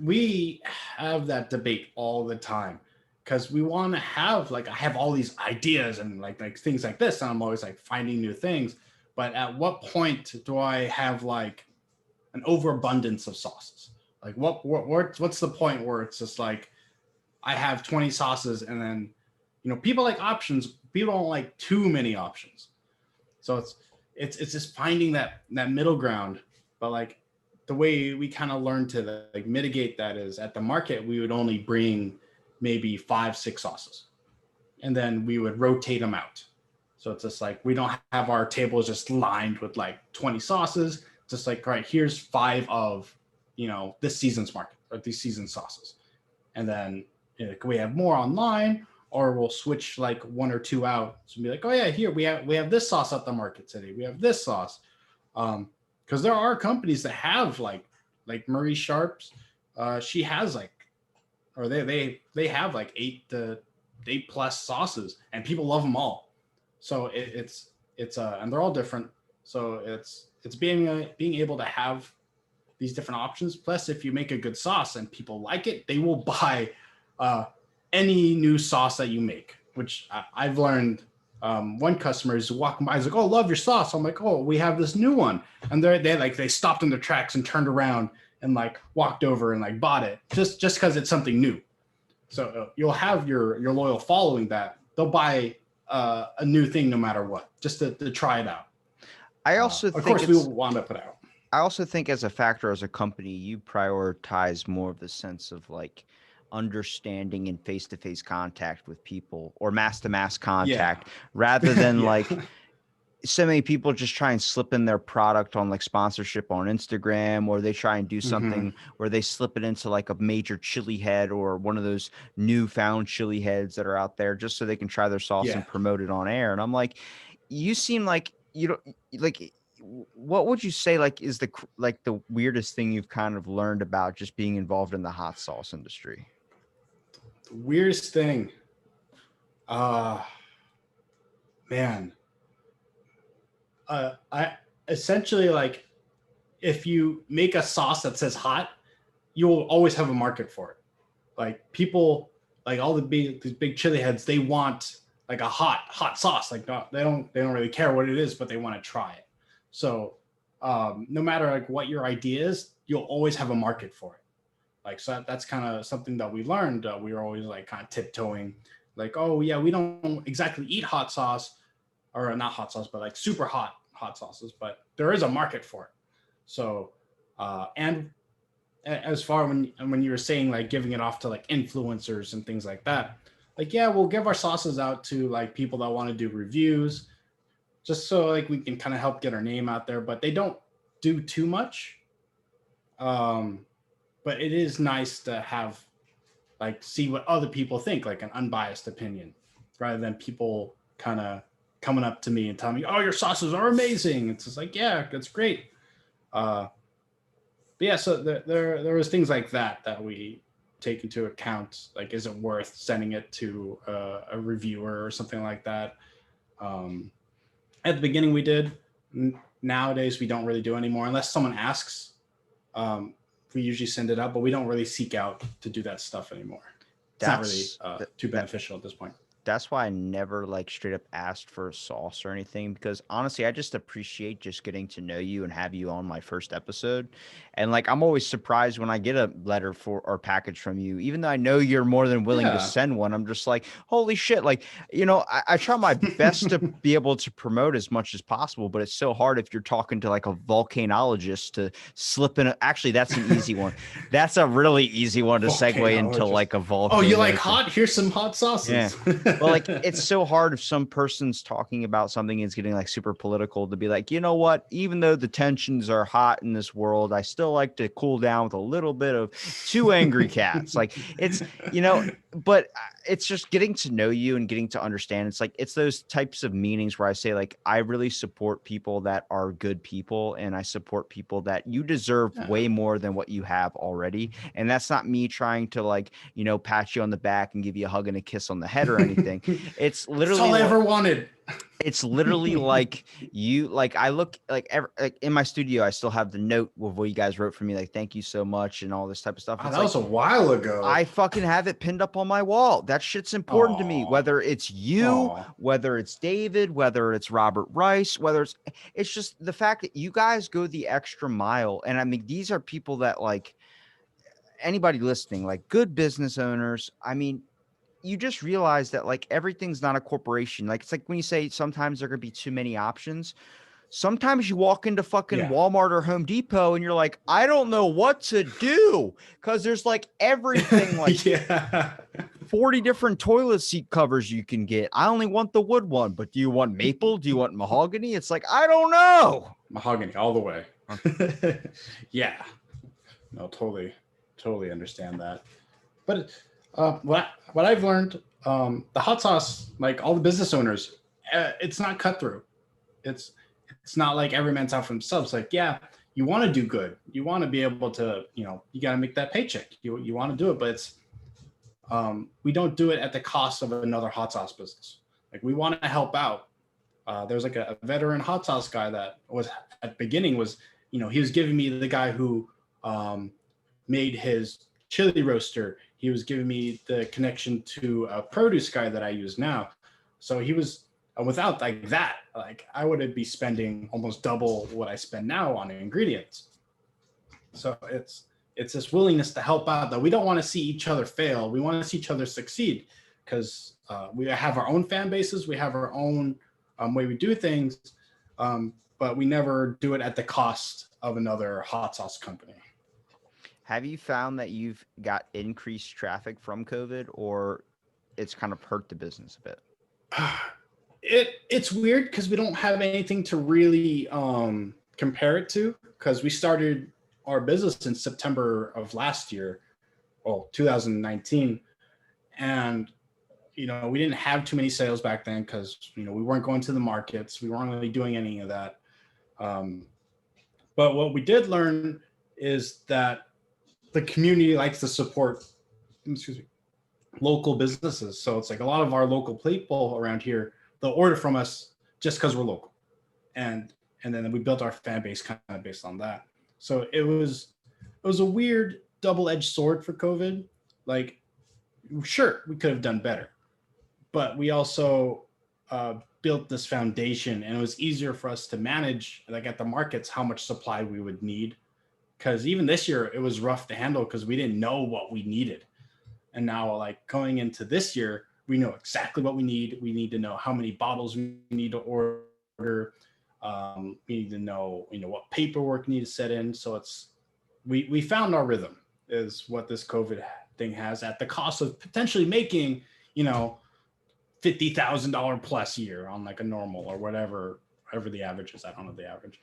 we have that debate all the time because we want to have like I have all these ideas and like things like this and I'm always like finding new things, but at what point do I have like an overabundance of sauces? Like what's the point where it's just like I have 20 sauces and then people like options, people don't like too many options. So it's just finding that middle ground. But like the way we kind of learn to like mitigate that is at the market we would only bring maybe 5, 6 sauces, and then we would rotate them out. So it's just like we don't have our tables just lined with like 20 sauces. Just like, all right, here's 5 of this season's market or these season sauces, and then we have more online, or we'll switch like 1 or 2 out. So be like, oh yeah, here we have this sauce at the market today. We have this sauce, because there are companies that have like Marie Sharp's. She has like, or they have like 8 plus sauces, and people love them all. So it's and they're all different. So it's being able to have these different options. Plus, if you make a good sauce and people like it, they will buy uh, any new sauce that you make. Which I've learned. One customer is walking by, he's like, "Oh, love your sauce." I'm like, "Oh, we have this new one," and they stopped in their tracks and turned around and like walked over and like bought it just because it's something new. So you'll have your loyal following that they'll buy a new thing no matter what, just to try it out. I also Of think course, we will want to put out. I also think as a factor as a company, you prioritize more of the sense of like understanding and face-to-face contact with people or mass-to-mass Yeah, contact rather than yeah, like so many people just try and slip in their product on like sponsorship on Instagram, or they try and do hmm something where they slip it into like a major chili head or one of those newfound chili heads that are out there just so they can try their sauce yeah. and promote it on air. And I'm like, you seem like you don't like what would you say like is like the weirdest thing you've kind of learned about just being involved in the hot sauce industry? The weirdest thing, uh, man, I essentially like if you make a sauce that says hot, you will always have a market for it. Like people, like all these big chili heads, they want like a hot sauce. Like they don't really care what it is, but they want to try it. So no matter like what your idea is, you'll always have a market for it. Like so that's kind of something that we learned. We were always like kind of tiptoeing, like oh yeah, we don't exactly eat hot sauce or not hot sauce, but like super hot sauces. But there is a market for it. So and as far when you were saying like giving it off to like influencers and things like that, like yeah, we'll give our sauces out to like people that want to do reviews, just so like we can kind of help get our name out there. But they don't do too much. Um, but it is nice to have like see what other people think, like an unbiased opinion, rather than people kind of coming up to me and telling me, "Oh, your sauces are amazing." It's just like, yeah, that's great. Uh, but yeah, so there was things like that we take into account. Like, is it worth sending it to a reviewer or something like that? Um, at the beginning, we did. Nowadays, we don't really do anymore unless someone asks. Um, we usually send it out, but we don't really seek out to do that stuff anymore. It's not really That's too that beneficial at this point. that's why I never like straight up asked for a sauce or anything because honestly, I just appreciate just getting to know you and have you on my first episode. And like, I'm always surprised when I get a letter for or package from you, even though I know you're more than willing to Yeah, send one. I'm just like, holy shit. Like, I try my best to be able to promote as much as possible, but it's so hard if you're talking to like a volcanologist to slip in. Actually, that's an easy one. That's a really easy one to segue into volcanologist. like a Oh, you like volcano. hot? Here's some hot Yeah. sauces. Well, like it's so hard if some person's talking about something and it's getting like super political to be like, you know what? Even though the tensions are hot in this world, I still like to cool down with a little bit of two angry cats. Like it's, but it's just getting to know you and getting to understand. It's like it's those types of meanings where I say like I really support people that are good people and I support people that you deserve Yeah. way more than what you have already. And that's not me trying to like, pat you on the back and give you a hug and a kiss on the head or anything. It's That's literally all I ever wanted. it's literally like you like I look like in my studio, I still have the note of what you guys wrote for me, like thank you so much and all this type of stuff. Wow, It's that like was a while ago. I fucking have it pinned up on my wall. That shit's important to me, Oh, whether it's you, oh, whether it's David, whether it's Robert Rice, whether it's just the fact that you guys go the extra mile. And I mean, these are people that like anybody listening, like good business owners. I mean, you just realize that like everything's not a corporation. Like it's like when you say sometimes there could be too many options. Sometimes you walk into fucking yeah, Walmart or Home Depot and you're like, I don't know what to do because there's like everything, like yeah. 40 different toilet seat covers you can get. I only want the wood one, but do you want maple? Do you want mahogany? It's like, I don't know. Mahogany all the way. Yeah, no, totally understand that. But what I've learned, the hot sauce, like all the business owners, it's not cutthroat. It's it's not like every man's out for themselves. Like, yeah, you want to do good. You want to be able to, you got to make that paycheck. You want to do it, but it's we don't do it at the cost of another hot sauce business. Like we want to help out. There's like a veteran hot sauce guy that was at the beginning was, he was giving me the guy who made his chili roaster. He was giving me the connection to a produce guy that I use now. So he was without like that, like I would be spending almost double what I spend now on ingredients. So it's this willingness to help out that we don't want to see each other fail. We want to see each other succeed because we have our own fan bases. We have our own way we do things, but we never do it at the cost of another hot sauce company. Have you found that you've got increased traffic from COVID, or it's kind of hurt the business a bit? It's weird because we don't have anything to really compare it to because we started our business in September of last year, well, 2019, and we didn't have too many sales back then because we weren't going to the markets, we weren't really doing any of that. But what we did learn is that the community likes to support, excuse me, local businesses. So it's like a lot of our local people around here, they'll order from us just because we're local. And then we built our fan base kind of based on that. So it was a weird double-edged sword for COVID. Like, sure, we could have done better, but we also built this foundation, and it was easier for us to manage, like at the markets, how much supply we would need. Because even this year, it was rough to handle because we didn't know what we needed. And now, like going into this year, we know exactly what we need. We need to know how many bottles we need to order. We need to know, what paperwork we need to set in. So we found our rhythm is what this COVID thing has at the cost of potentially making, $50,000 plus year on like a normal or whatever the average is. I don't know the average.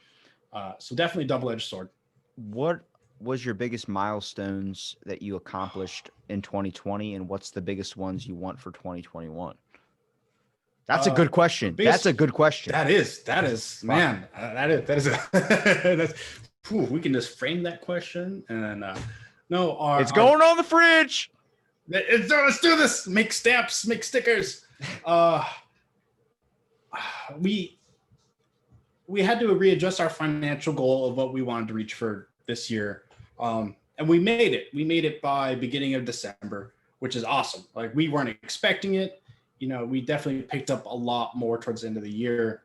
So definitely double-edged sword. What was your biggest milestones that you accomplished in 2020, and what's the biggest ones you want for 2021? That's a good question. That's a good question. That is, man. That is. That's, we can just frame that question, and then it's going on the fridge. Let's do this. Make stamps. Make stickers. We had to readjust our financial goal of what we wanted to reach for this year. And we made it. We made it by beginning of December, which is awesome. Like, we weren't expecting it. We definitely picked up a lot more towards the end of the year.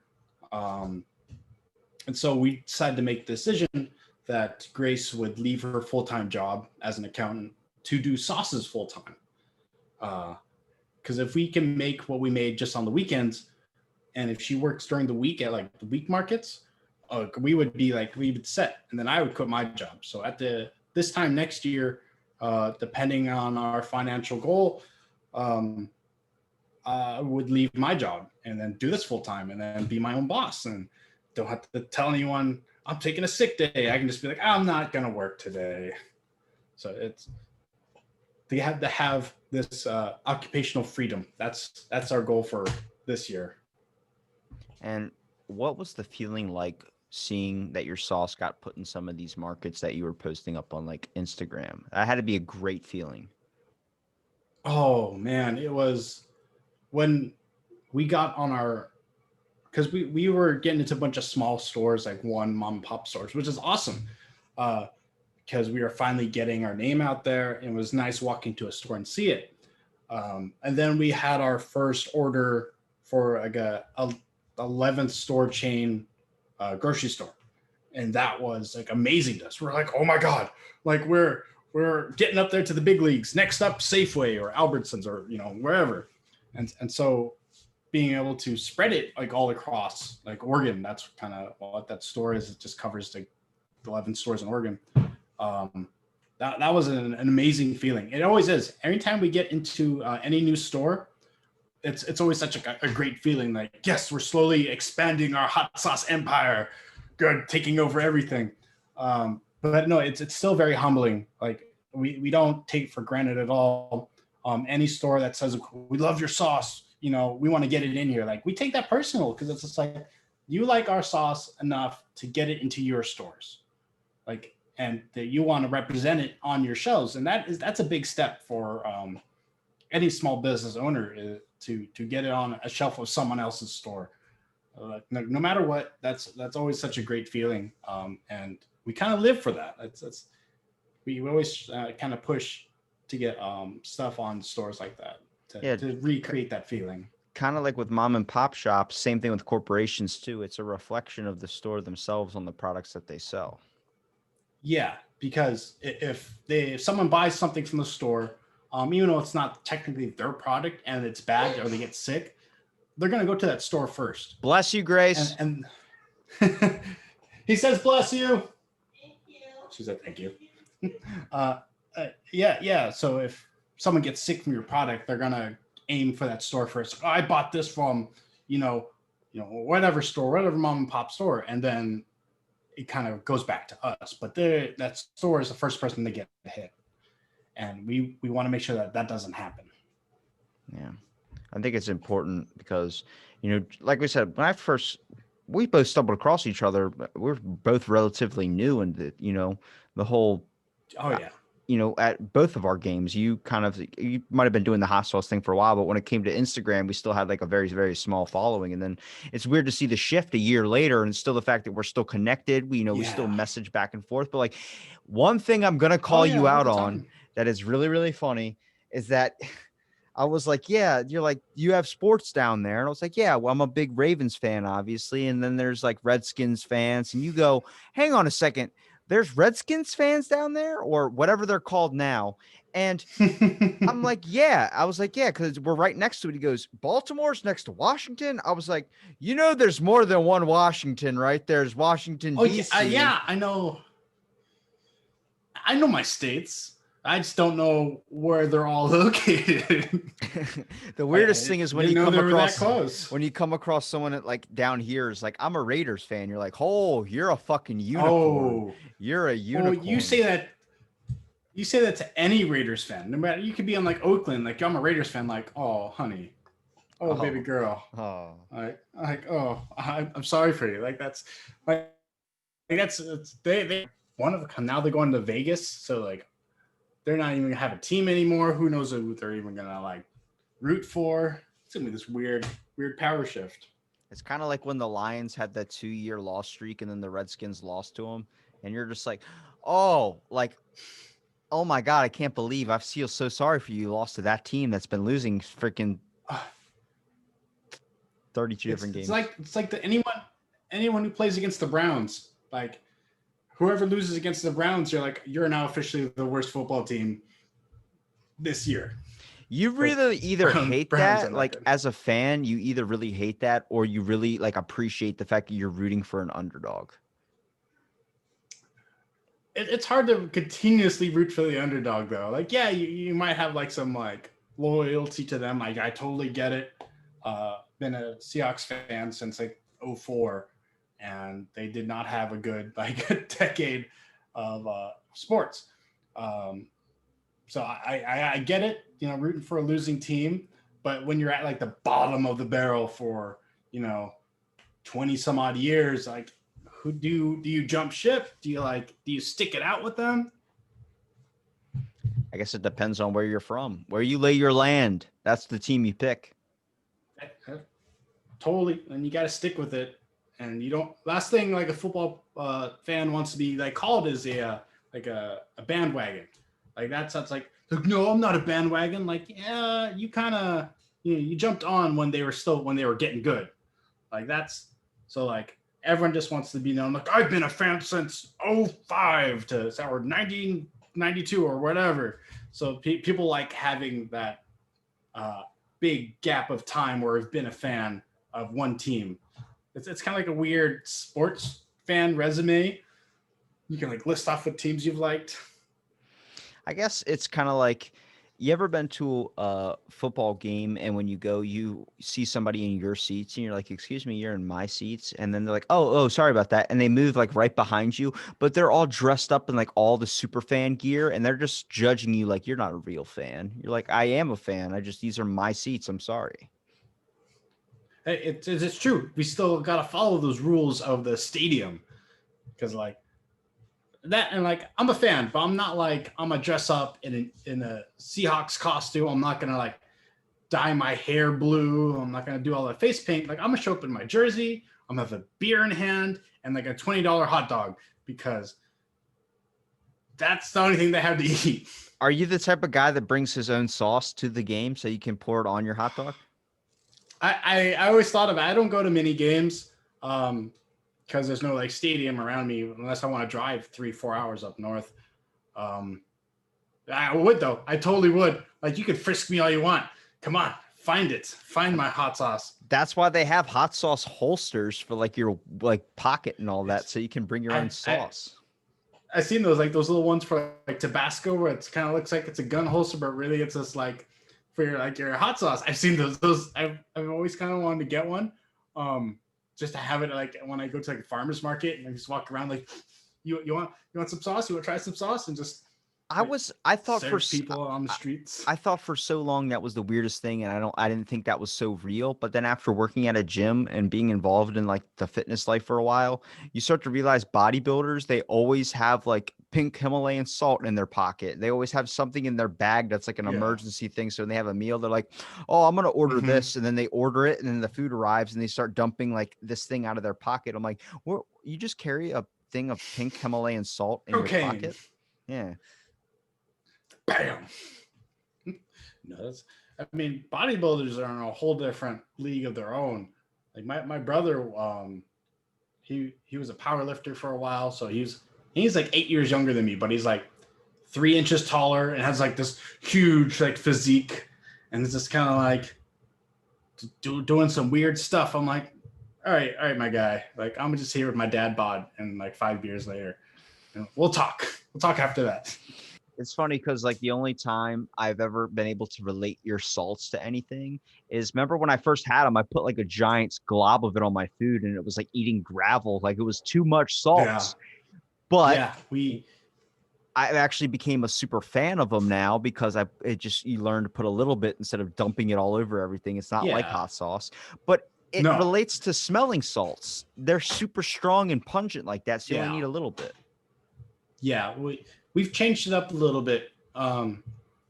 And so we decided to make the decision that Grace would leave her full-time job as an accountant to do sauces full-time. Because if we can make what we made just on the weekends, and if she works during the week at like the week markets, we would set, and then I would quit my job. So at this time next year, depending on our financial goal, I would leave my job and then do this full time and then be my own boss and don't have to tell anyone I'm taking a sick day. I can just be like, I'm not going to work today. So they have to have this occupational freedom. That's our goal for this year. And what was the feeling like seeing that your sauce got put in some of these markets that you were posting up on like Instagram? That had to be a great feeling. Oh man, it was when we got on our, because we were getting into a bunch of small stores, like one mom and pop stores, which is awesome. Because we were finally getting our name out there, and it was nice walking to a store and see it. And then we had our first order for like a 11th store chain grocery store, and that was like amazing to us. We're like, oh my god, like we're getting up there to the big leagues. Next up, Safeway or Albertsons or wherever, and so being able to spread it like all across like Oregon, that's kind of what that store is. It just covers like 11 stores in Oregon. That was an amazing feeling. It always is. Every time we get into any new store, it's always such a great feeling. Like, yes, we're slowly expanding our hot sauce empire, good, taking over everything. But no, it's still very humbling. Like we don't take for granted at all. Any store that says we love your sauce, we want to get it in here. Like, we take that personal because it's just like, you like our sauce enough to get it into your stores, like, and that you want to represent it on your shelves. And that's a big step for any small business owner to get it on a shelf of someone else's store. No matter what, that's always such a great feeling. And we kind of live for that. We always kind of push to get stuff on stores like that to recreate that feeling. Kind of like with mom and pop shops, same thing with corporations too. It's a reflection of the store themselves on the products that they sell. Yeah, because if someone buys something from the store, even though it's not technically their product and it's bad or they get sick, they're gonna go to that store first. Bless you, Grace. And he says, "Bless you." She said, "Thank you." Uh, yeah. So if someone gets sick from your product, they're gonna aim for that store first. Oh, I bought this from, you know, whatever store, whatever mom and pop store, and then it kind of goes back to us. But that store is the first person to get hit, and we want to make sure that that doesn't happen. Yeah. I think it's important because, like we said, we both stumbled across each other. We're both relatively new in the whole, Oh yeah. at both of our games, you might have been doing the hot sauce thing for a while, but when it came to Instagram, we still had like a very, very small following. And then it's weird to see the shift a year later and still the fact that we're still connected. We still message back and forth. But like one thing I'm going to Oh call yeah, you all out the on time. that is really, really funny is that I was like, yeah, you're like, you have sports down there. And I was like, yeah, well, I'm a big Ravens fan, obviously. And then there's like Redskins fans. And you go, hang on a second. There's Redskins fans down there or whatever they're called now. And I'm like, yeah. I was like, yeah, because we're right next to it. He goes, Baltimore's next to Washington. I was like, there's more than one Washington, right? There's Washington, Oh yeah, D.C. yeah. I know my states. I just don't know where they're all located. The I weirdest thing is didn't know they were that close. when you come across someone at like down here is like, I'm a Raiders fan. You're like, oh, you're a fucking unicorn. Oh, You're a well, unicorn. you say that to any Raiders fan. No matter, you could be on like Oakland, like I'm a Raiders fan, like, oh honey, oh baby Oh, girl. oh. I'm sorry for you. Like that's they one of a now they're going to Vegas, so like they're not even gonna have a team anymore. Who knows who they're even gonna like root for? It's gonna be this weird power shift. It's kind of like when the Lions had that 2-year loss streak and then the Redskins lost to them. And you're just like, oh, like, oh my God, I can't believe I feel so sorry for you. You lost to that team that's been losing freaking 32 different games. It's like anyone who plays against the Browns, like whoever loses against the Browns, you're now officially the worst football team this year. You really either hate Browns that, like as a fan, you either really hate that or you really like appreciate the fact that you're rooting for an underdog. It's hard to continuously root for the underdog though. Like, yeah, you might have like some like loyalty to them. Like, I totally get it. Been a Seahawks fan since like '04, and they did not have a good like decade of sports. So I get it, rooting for a losing team, but when you're at like the bottom of the barrel for 20 some odd years, like who do you jump ship? Do you stick it out with them? I guess it depends on where you're from, where you lay your land. That's the team you pick. Totally, and you got to stick with it. And you don't. Last thing like a football fan wants to be like called is a bandwagon. Like that sounds like no, I'm not a bandwagon. Like, yeah, you kind of you jumped on when they were getting good. Like that's so like everyone just wants to be known. Like, I've been a fan since '05 or 1992 or whatever. So people like having that big gap of time where I've been a fan of one team. It's kind of like a weird sports fan resume. You can like list off what teams you've liked. I guess it's kind of like, you ever been to a football game and when you go, you see somebody in your seats and you're like, excuse me, you're in my seats. And then they're like, oh, sorry about that. And they move like right behind you, but they're all dressed up in like all the super fan gear and they're just judging you like you're not a real fan. You're like, I am a fan. These are my seats. I'm sorry. It's true. We still got to follow those rules of the stadium because like that, and like I'm a fan, but I'm not like I'm gonna dress up in a Seahawks costume. I'm not gonna like dye my hair blue. I'm not gonna do all that face paint. Like I'm gonna show up in my jersey. I'm gonna have a beer in hand and like a $20 hot dog because that's the only thing they have to eat. Are you the type of guy that brings his own sauce to the game so you can pour it on your hot dog? I always thought of it. I don't go to mini games because there's no like stadium around me unless I want to drive 3-4 hours up north. Um, I would though. I totally would. Like you could frisk me all you want. Come on, find it. Find my hot sauce. That's why they have hot sauce holsters for like your like pocket and all that, It's so you can bring your own I sauce. I seen those like those little ones for like Tabasco where it's kind of looks like it's a gun holster, but really it's just like for your like your hot sauce. I've seen those. I've always kind of wanted to get one, just to have it like when I go to like a farmer's market and I just walk around like, you want some sauce? You want to try some sauce? And just like, I thought serve people on the streets. I thought for so long that was the weirdest thing, and I didn't think that was so real. But then after working at a gym and being involved in like the fitness life for a while, you start to realize bodybuilders, they always have like pink Himalayan salt in their pocket. They always have something in their bag that's like an Yeah. emergency thing. So when they have a meal, they're like, "Oh, I'm gonna order Mm-hmm. this," and then they order it, and then the food arrives, and they start dumping like this thing out of their pocket. I'm like, "What? You just carry a thing of pink Himalayan salt in your Cocaine. pocket?" Yeah. Bam. No, that's. I mean, bodybuilders are in a whole different league of their own. Like my brother, he was a power lifter for a while, so he's like 8 years younger than me, but he's like 3 inches taller and has like this huge like physique, and it's just kind of like doing some weird stuff. I'm like, all right, my guy. Like I'm just here with my dad bod, and like 5 years later, and we'll talk. We'll talk after that. It's funny because like the only time I've ever been able to relate your salts to anything is remember when I first had them, I put like a giant glob of it on my food and it was like eating gravel, like it was too much Yeah, salts. But yeah. We I actually became a super fan of them now because you learn to put a little bit instead of dumping it all over everything. It's not like yeah. hot sauce, but it No, relates to smelling salts. They're super strong and pungent like that, so you only yeah. need a little bit. Yeah, we've changed it up a little bit.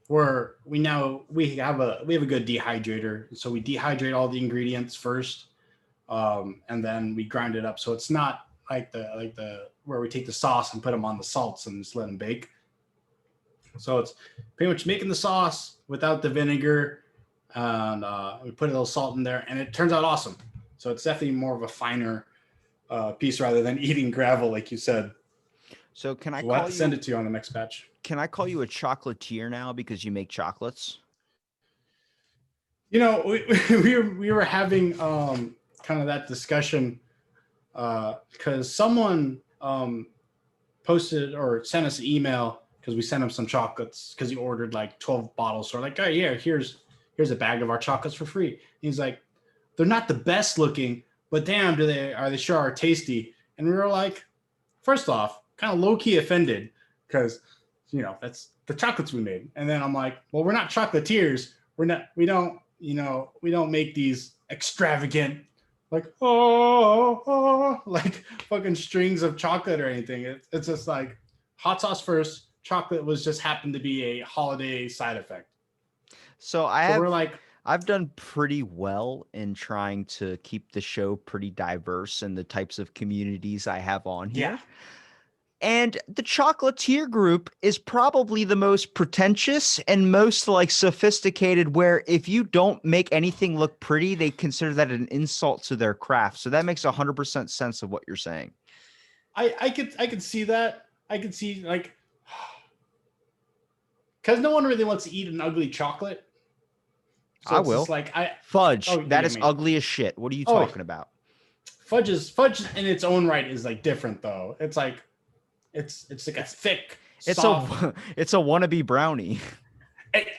Where we have a good dehydrator, so we dehydrate all the ingredients first, and then we grind it up. So it's not like the where we take the sauce and put them on the salts and just let them bake. So it's pretty much making the sauce without the vinegar, and we put a little salt in there, and it turns out awesome. So it's definitely more of a finer piece rather than eating gravel, like you said. So So we'll have to send it to you on the next batch. can I call you a chocolatier now because you make chocolates? You know, we were having kind of that discussion because someone posted or sent us an email because we sent him some chocolates because he ordered like 12 bottles. So we're like, oh yeah, here's a bag of our chocolates for free. And he's like, they're not the best looking, but damn, do they are they sure are tasty? And we were like, first off, kind of low key offended because that's the chocolates we made. And then I'm like, well, we're not chocolatiers. We don't make these extravagant like like fucking strings of chocolate or anything. It's just like hot sauce first. Chocolate was just happened to be a holiday side effect. So So we're like, I've done pretty well in trying to keep the show pretty diverse in the types of communities I have on yeah, here. And the chocolatier group is probably the most pretentious and most like sophisticated, where if you don't make anything look pretty, they consider that an insult to their craft. So that makes 100% sense of what you're saying. I could see that. I could see like because no one really wants to eat an ugly chocolate. So I it's just will. like I Fudge, oh that yeah, I is mean ugly as shit. What are you oh talking about? fudge in its own right is like different though. It's like it's like a thick, It's soft. a it's a wannabe brownie.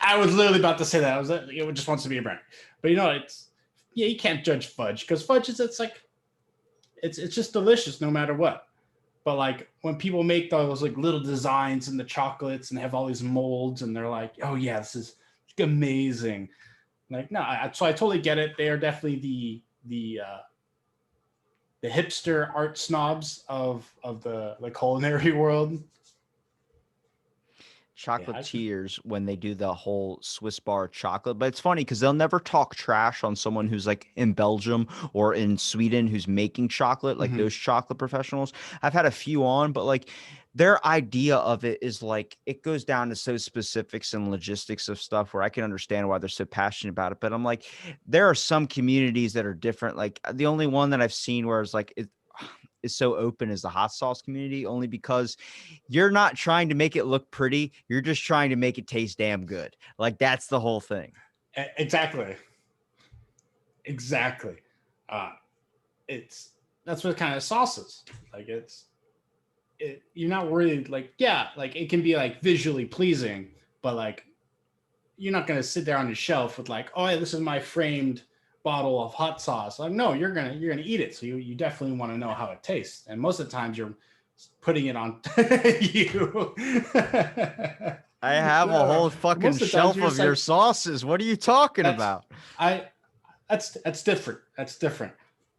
I was literally about to say that. It just wants to be a brand, but it's yeah. You can't judge fudge because fudge is it's like it's just delicious no matter what. But like when people make those like little designs in the chocolates and have all these molds and they're like, oh yeah, this is amazing. Like no, so I totally get it. They are definitely the hipster art snobs of the culinary world. Yeah, Chocolatiers when they do the whole Swiss bar chocolate. But it's funny because they'll never talk trash on someone who's like in Belgium or in Sweden who's making chocolate, like mhm. those chocolate professionals. I've had a few on, but like their idea of it is like it goes down to so specifics and logistics of stuff where I can understand why they're so passionate about it. But I'm like, there are some communities that are different. Like the only one that I've seen where it's like is so open as the hot sauce community, only because you're not trying to make it look pretty. You're just trying to make it taste damn good. Like that's the whole thing. Exactly. Exactly. Uh, it's that's what kind of sauce is. Like you're not worried. Like yeah, like it can be like visually pleasing, but like you're not gonna sit there on the shelf with like, oh, yeah, this is my framed bottle of hot sauce. Like no, you're gonna eat it. So you definitely want to know how it tastes. And most of the times you're putting it on you. I have a No, whole fucking most of the times shelf you're of just your like, sauces. What are you talking that's about? I that's different. That's different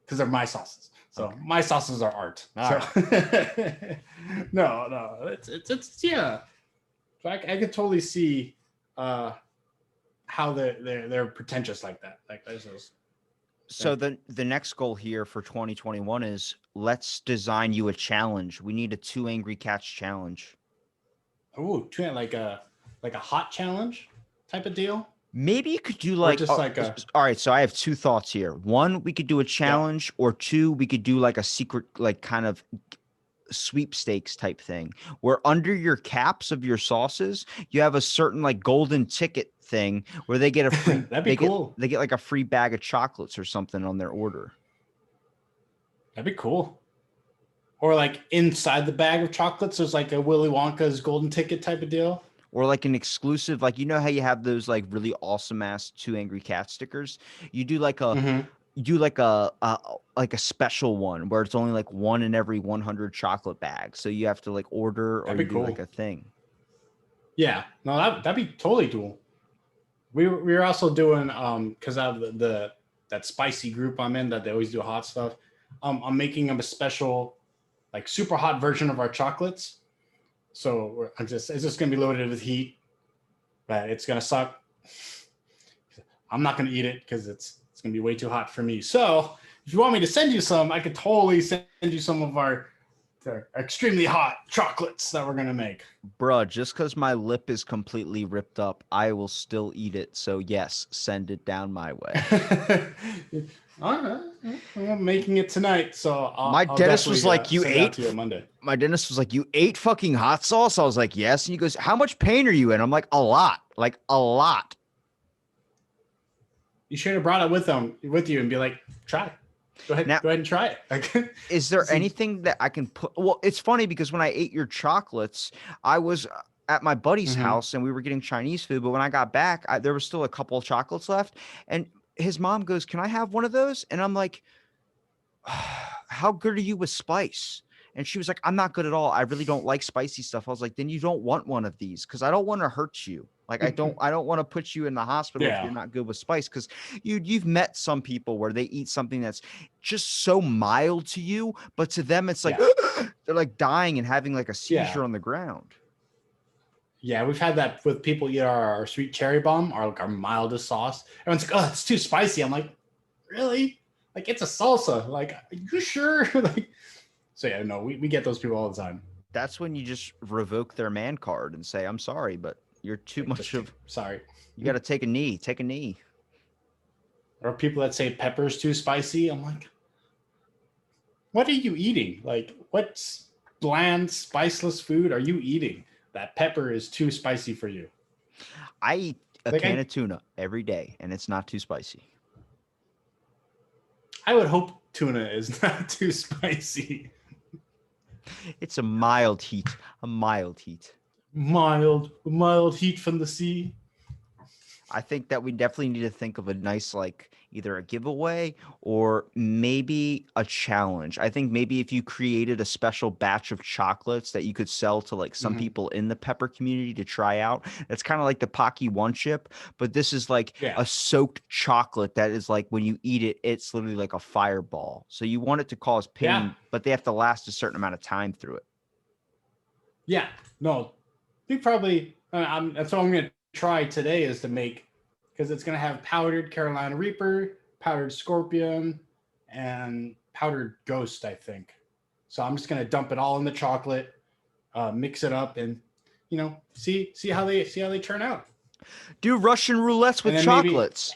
because they're my sauces. So Okay. my sauces are art. All So right. no, it's yeah. So I could totally see how they're pretentious like that. Like this is So the next goal here for 2021 is let's design you a challenge. We need a 2 angry cats challenge. like a hot challenge type of deal, Maybe you could do or like, just like a all right. So I have 2 thoughts here. One, we could do a yeah. challenge, or 2, we could do like a secret, like kind of sweepstakes type thing where under your caps of your sauces, you have a certain like golden ticket thing where they get a free, That'd be cool. they get like a free bag of chocolates or something on their order. That'd be cool. Or like inside the bag of chocolates, there's like a Willy Wonka's golden ticket type of deal. Or like an exclusive, like you know how you have those like really awesome ass 2 angry cat stickers. You do like a Mm-hmm. you do like a special one where it's only like one in every 100 chocolate bags. So you have to like order, or That'd you be do like cool. a thing. Yeah, no, that'd be totally cool. We were also doing because I have the that spicy group I'm in that they always do hot stuff. I'm making them a special like super hot version of our chocolates. So it's just gonna be loaded with heat, but it's gonna suck. I'm not gonna eat it because it's gonna be way too hot for me. So if you want me to send you some, I could totally send you some of our extremely hot chocolates that we're gonna make. Bruh, just because my lip is completely ripped up, I will still eat it. So yes, send it down my way. All right, I'm making it tonight, so My I'll dentist was definitely like, "You send it out ate?" to you on Monday. My dentist was like, "You ate fucking hot sauce?" I was like, "Yes." And he goes, "How much pain are you in?" I'm like, "A lot, like a lot." You should have brought it with you and be like, try. Go ahead, Now, go ahead and try it. is there See, anything that I can put? Well, it's funny because when I ate your chocolates, I was at my buddy's mhm. house and we were getting Chinese food. But when I got back, there was still a couple of chocolates left. And his mom goes, "Can I have one of those?" And I'm like, "How good are you with spice?" And she was like, "I'm not good at all. I really don't like spicy stuff." I was like, "Then you don't want one of these because I don't want to hurt you. Like I don't want to put you in the hospital if Yeah, you're not good with spice." Because you've met some people where they eat something that's just so mild to you, but to them it's like yeah, they're like dying and having like a yeah, seizure on the ground. yeah. We've had that with people eat our sweet cherry bomb, our mildest sauce. Everyone's like, "Oh, it's too spicy." I'm like, "Really? Like it's a salsa. Like, are you sure?" Like, so yeah, no, we get those people all the time. That's when you just revoke their man card and say, "I'm sorry, but you're too Like, much just too of sorry. you got to take a knee. Take a knee." Or people that say pepper's too spicy. I'm like, what are you eating? Like, what bland, spiceless food are you eating? That pepper is too spicy for you. I eat a Like, can of tuna every day and it's not too spicy. I would hope tuna is not too spicy. It's a mild heat, a mild heat. Mild heat from the sea. I think that we definitely need to think of a nice, like either a giveaway or maybe a challenge. I think maybe if you created a special batch of chocolates that you could sell to like some Mhm. people in the pepper community to try out. It's kind of like the Pocky One Chip, but this is like Yeah, a soaked chocolate that is like when you eat it, it's literally like a fireball. So you want it to cause yeah, pain, but they have to last a certain amount of time through it. yeah. No, we probably. That's what I'm gonna try today is to make because it's gonna have powdered Carolina Reaper, powdered Scorpion, and powdered Ghost. I think. So I'm just gonna dump it all in the chocolate, mix it up, and see how they turn out. Do Russian roulettes And with then maybe chocolates.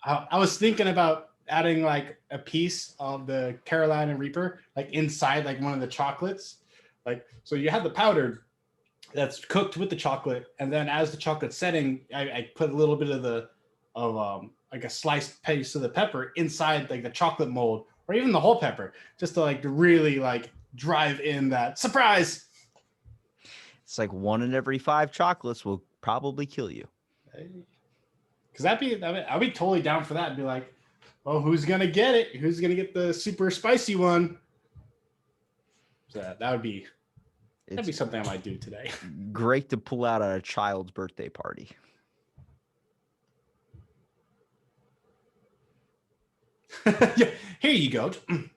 I was thinking about adding like a piece of the Carolina Reaper like inside like one of the chocolates. Like, so you have the powder that's cooked with the chocolate, and then as the chocolate's setting, I put a little bit of like a sliced piece of the pepper inside like the chocolate mold, or even the whole pepper, just to like really like drive in that surprise. It's like 1 in every 5 chocolates will probably kill you. Because I'd be totally down for that and be like, oh, who's gonna get it? Who's gonna get the super spicy one? So that'd be something I might do today. Great to pull out at a child's birthday party. Yeah, here you go. It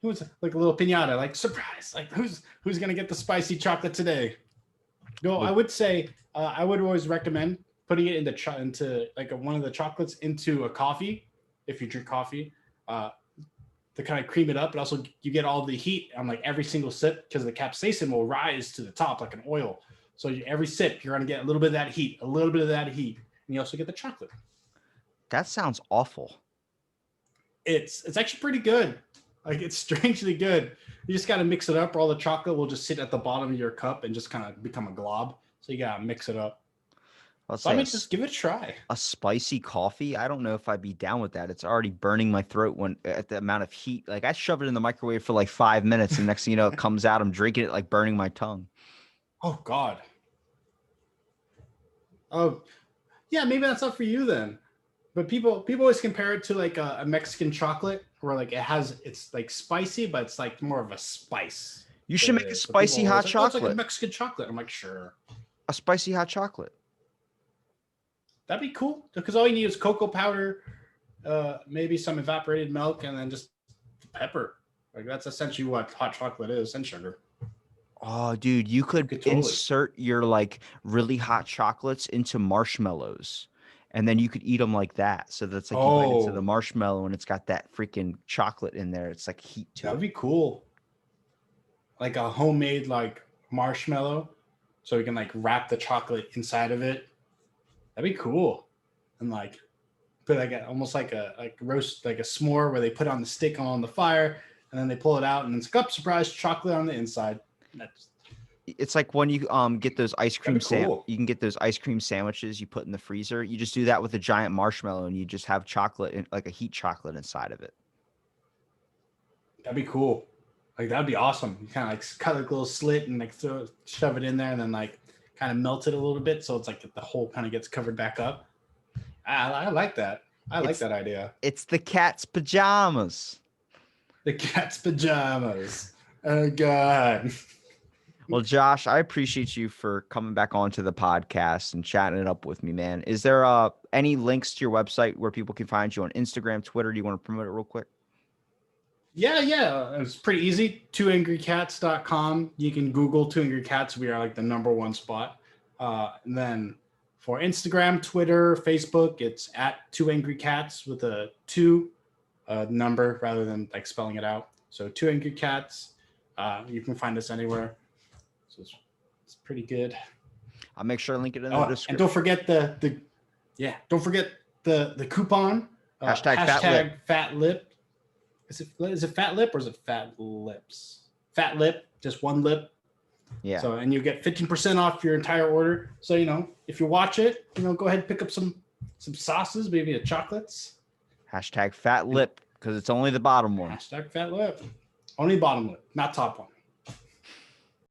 was like a little piñata, like surprise. Like who's gonna get the spicy chocolate today? No, I would say I would always recommend putting it into like one of the chocolates into a coffee if you drink coffee, to kind of cream it up, and also you get all the heat on like every single sip because the capsaicin will rise to the top like an oil. So every sip you're gonna get a little bit of that heat, and you also get the chocolate. That sounds awful. It's actually pretty good. Like, it's strangely good. You just got to mix it up, or all the chocolate will just sit at the bottom of your cup and just kind of become a glob. So you got to mix it up. So I mean, just give it a try. A spicy coffee? I don't know if I'd be down with that. It's already burning my throat at the amount of heat. Like, I shove it in the microwave for like 5 minutes, and next thing you know, it comes out. I'm drinking it, like burning my tongue. Oh, God. Oh, yeah, maybe that's not for you then. But people always compare it to like a Mexican chocolate, where like it's like spicy, but it's like more of a spice. You should make a spicy hot chocolate. It's like a Mexican chocolate. I'm like, sure. A spicy hot chocolate. That'd be cool, because all you need is cocoa powder, maybe some evaporated milk, and then just pepper. Like, that's essentially what hot chocolate is, and sugar. Oh, dude, you could totally insert your like really hot chocolates into marshmallows, and then you could eat them like that. So that's like you bite into the marshmallow, and it's got that freaking chocolate in there. It's like heat to it. That'd be cool. Like a homemade like marshmallow, so we can like wrap the chocolate inside of it. That'd be cool. And like put like almost like a roast, like a s'more, where they put on the stick on the fire, and then they pull it out, and it's like, surprise, chocolate on the inside. It's like when you get those ice cream cool. You can get those ice cream sandwiches you put in the freezer. You just do that with a giant marshmallow, and you just have chocolate, like a heat chocolate inside of it. That'd be cool. Like, that'd be awesome. You kind of like cut like a little slit and like shove it in there, and then like kind of melt it a little bit, so it's like the whole kind of gets covered back up. I like that. I like that idea. It's the cat's pajamas. The cat's pajamas. Oh, God. Well, Josh, I appreciate you for coming back onto the podcast and chatting it up with me, man. Is there any links to your website where people can find you on Instagram, Twitter? Do you want to promote it real quick? Yeah. It's pretty easy. 2angrycats.com. You can Google 2 Angry Cats. We are like the #1 spot. And then for Instagram, Twitter, Facebook, it's at 2 Angry Cats with a 2 number rather than like spelling it out. So 2 Angry Cats. You can find us anywhere. So it's pretty good. I'll make sure I link it in the description. And don't forget don't forget the coupon. Hashtag fat lip. Is it fat lip or is it fat lips? Fat lip, just one lip. Yeah. So, and you get 15% off your entire order. So, if you watch it, go ahead and pick up some sauces, maybe the chocolates. Hashtag fat lip, because it's only the bottom one. Hashtag fat lip. Only bottom lip, not top one.